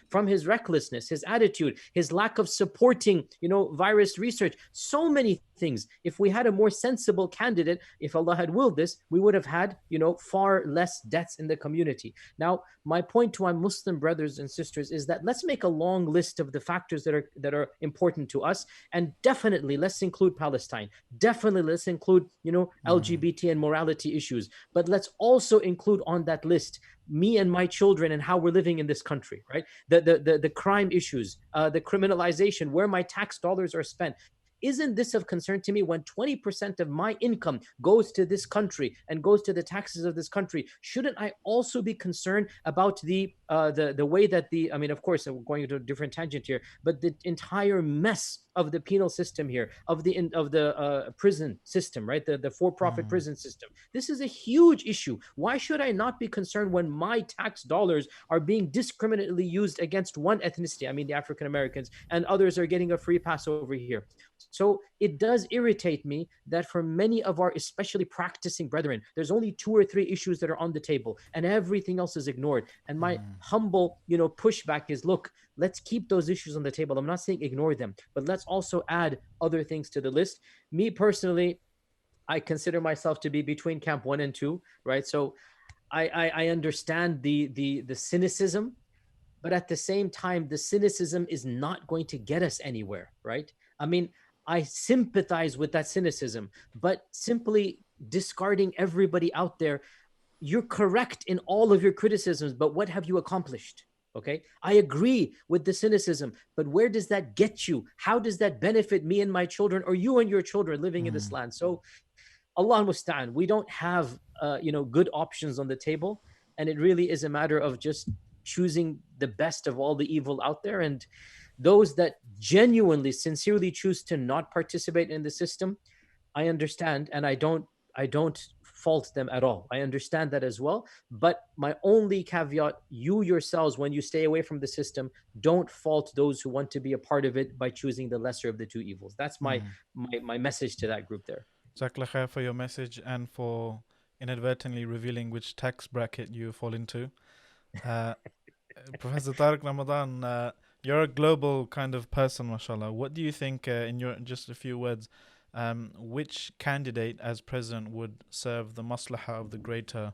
Speaker 1: from his recklessness, his attitude, his lack of supporting, virus research, so many things. If we had a more sensible candidate, if Allah had willed this, we would have had, far less deaths in the community. Now, my point to our Muslim brothers and sisters is that let's make a long list of the factors that are important to us, and definitely let's include Palestine. Definitely let's include, LGBT and morality issues. But let's also include on that list me and my children and how we're living in this country, right? The crime issues, the criminalization, where my tax dollars are spent. Isn't this of concern to me when 20% of my income goes to this country and goes to the taxes of this country? Shouldn't I also be concerned about the way that of course, we're going into a different tangent here, but the entire mess of the penal system here, of the prison system, right? The for-profit prison system. This is a huge issue. Why should I not be concerned when my tax dollars are being discriminately used against one ethnicity, the African Americans, and others are getting a free pass over here? So it does irritate me that for many of our especially practicing brethren, there's only 2 or 3 issues that are on the table and everything else is ignored. And my humble, pushback is, look, let's keep those issues on the table. I'm not saying ignore them, but let's also add other things to the list. Me personally, I consider myself to be between camp 1 and 2, right? So I understand the cynicism, but at the same time, the cynicism is not going to get us anywhere, right? I sympathize with that cynicism, but simply discarding everybody out there, you're correct in all of your criticisms, but what have you accomplished? Okay, I agree with the cynicism, but where does that get you? How does that benefit me and my children, or you and your children living in this land? So, Allah musta'an, we don't have good options on the table, and it really is a matter of just choosing the best of all the evil out there. And those that genuinely, sincerely choose to not participate in the system, I understand, and I don't fault them at all. I understand that as well. But my only caveat, you yourselves, when you stay away from the system, don't fault those who want to be a part of it by choosing the lesser of the two evils. That's my message to that group there.
Speaker 3: Jazakallah khair for your message and for inadvertently revealing which tax bracket you fall into. Professor Tariq Ramadan, you're a global kind of person, mashallah. What do you think, in just a few words, which candidate as president would serve the maslahah of the greater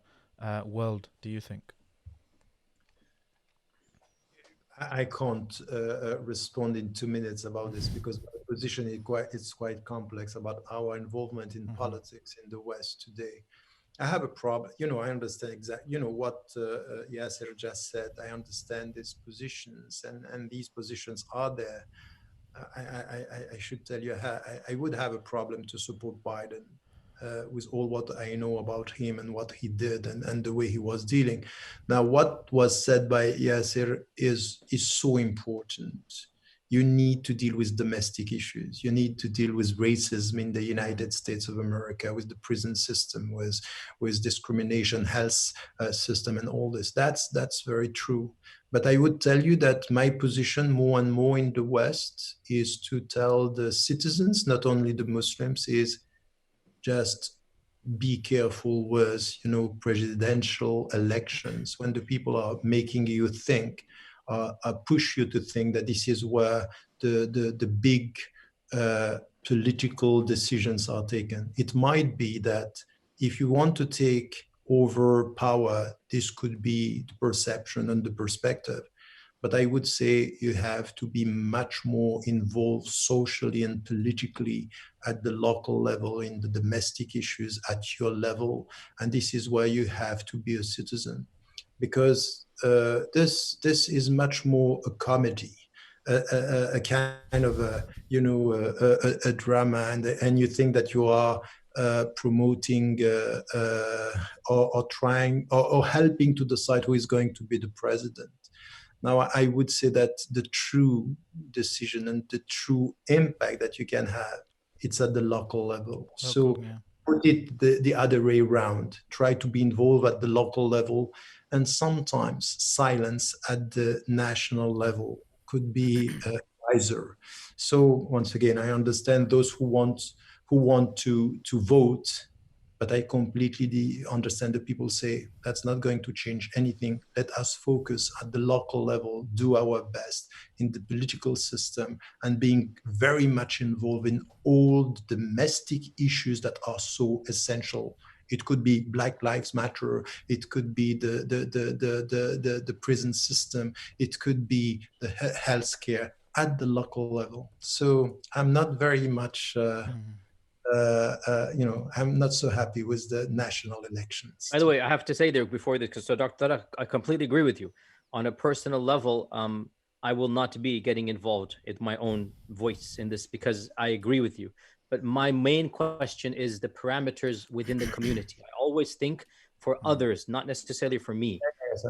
Speaker 3: world, do you think?
Speaker 2: I can't respond in 2 minutes about this because my position is quite complex about our involvement in politics in the West today. I have a problem. I understand exactly, what Yasser just said. I understand these positions, and these positions are there. I should tell you, I would have a problem to support Biden with all what I know about him and what he did and the way he was dealing. Now, what was said by Yasser is so important. You need to deal with domestic issues. You need to deal with racism in the United States of America, with the prison system, with discrimination, health system, and all this. That's very true. But I would tell you that my position more and more in the West is to tell the citizens, not only the Muslims, is just be careful with, presidential elections when the people are making you think, push you to think that this is where the big political decisions are taken. It might be that if you want to take over power, this could be the perception and the perspective. But I would say you have to be much more involved socially and politically at the local level, in the domestic issues at your level. And this is where you have to be a citizen, because this is much more a comedy, a kind of a drama, and you think that you are promoting or trying or helping to decide who is going to be the president. Now, I would say that the true decision and the true impact that you can have, it's at the local level. Put it the other way around. Try to be involved at the local level, and sometimes silence at the national level could be wiser. So once again, I understand those who want to vote, but I completely understand that people say that's not going to change anything. Let us focus at the local level, do our best in the political system, and being very much involved in all the domestic issues that are so essential. It could be Black Lives Matter. It could be the prison system. It could be the healthcare at the local level. So I'm not very much. I'm not so happy with the national elections.
Speaker 1: By the way, I have to say there before this, so Dr. I completely agree with you. On a personal level, I will not be getting involved with my own voice in this because I agree with you. But my main question is the parameters within the community. I always think for others, not necessarily for me.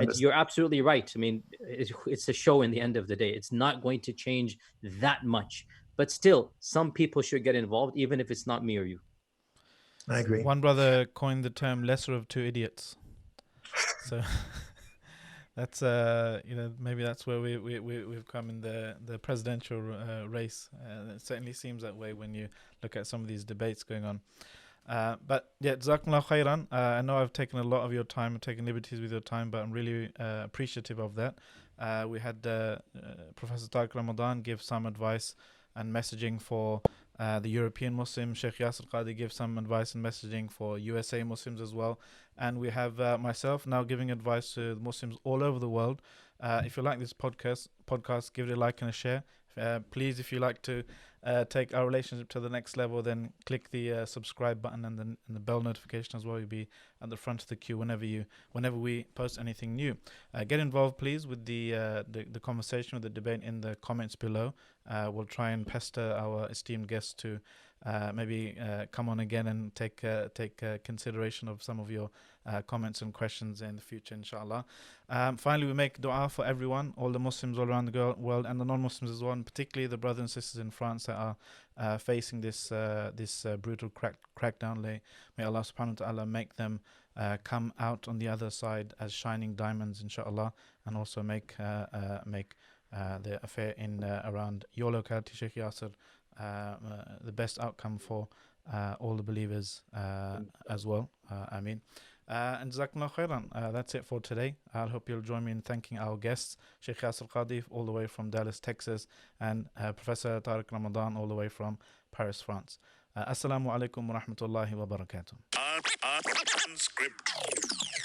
Speaker 1: Yes, you're absolutely right. I mean, it's a show in the end of the day. It's not going to change that much. But still, some people should get involved, even if it's not me or you.
Speaker 2: I agree.
Speaker 3: One brother coined the term "lesser of two idiots." So that's maybe that's where we've come in the presidential race. It certainly seems that way when you look at some of these debates going on. But yeah, Jazakumullah khairan. I know I've taken a lot of your time, I've taken liberties with your time, but I'm really appreciative of that. We had Professor Tariq Ramadan give some advice and messaging for the European Muslims. Sheikh Yasser Qadhi gives some advice and messaging for USA Muslims as well. And we have myself now giving advice to Muslims all over the world. If you like this podcast, give it a like and a share. Please, if you like to take our relationship to the next level, then click the subscribe button and the bell notification as well. You'll be at the front of the queue whenever we post anything new. Get involved, please, with the conversation, with the debate in the comments below. We'll try and pester our esteemed guests to maybe come on again and take consideration of some of your comments and questions in the future, inshallah. Finally, we make dua for everyone, all the Muslims all around the world and the non-Muslims as well, and particularly the brothers and sisters in France that are facing this brutal crackdown. May Allah subhanahu wa ta'ala make them come out on the other side as shining diamonds, inshallah, and also make the affair in around your locality, Sheikh Yasser, the best outcome for all the believers as well. Ameen. And Jazakallah khairan. That's it for today. I hope you'll join me in thanking our guests, Sheikh Yasser Qadhi, all the way from Dallas, Texas, and Professor Tariq Ramadan, all the way from Paris, France. Assalamu alaikum wa rahmatullahi wa barakatuh. Unscripted.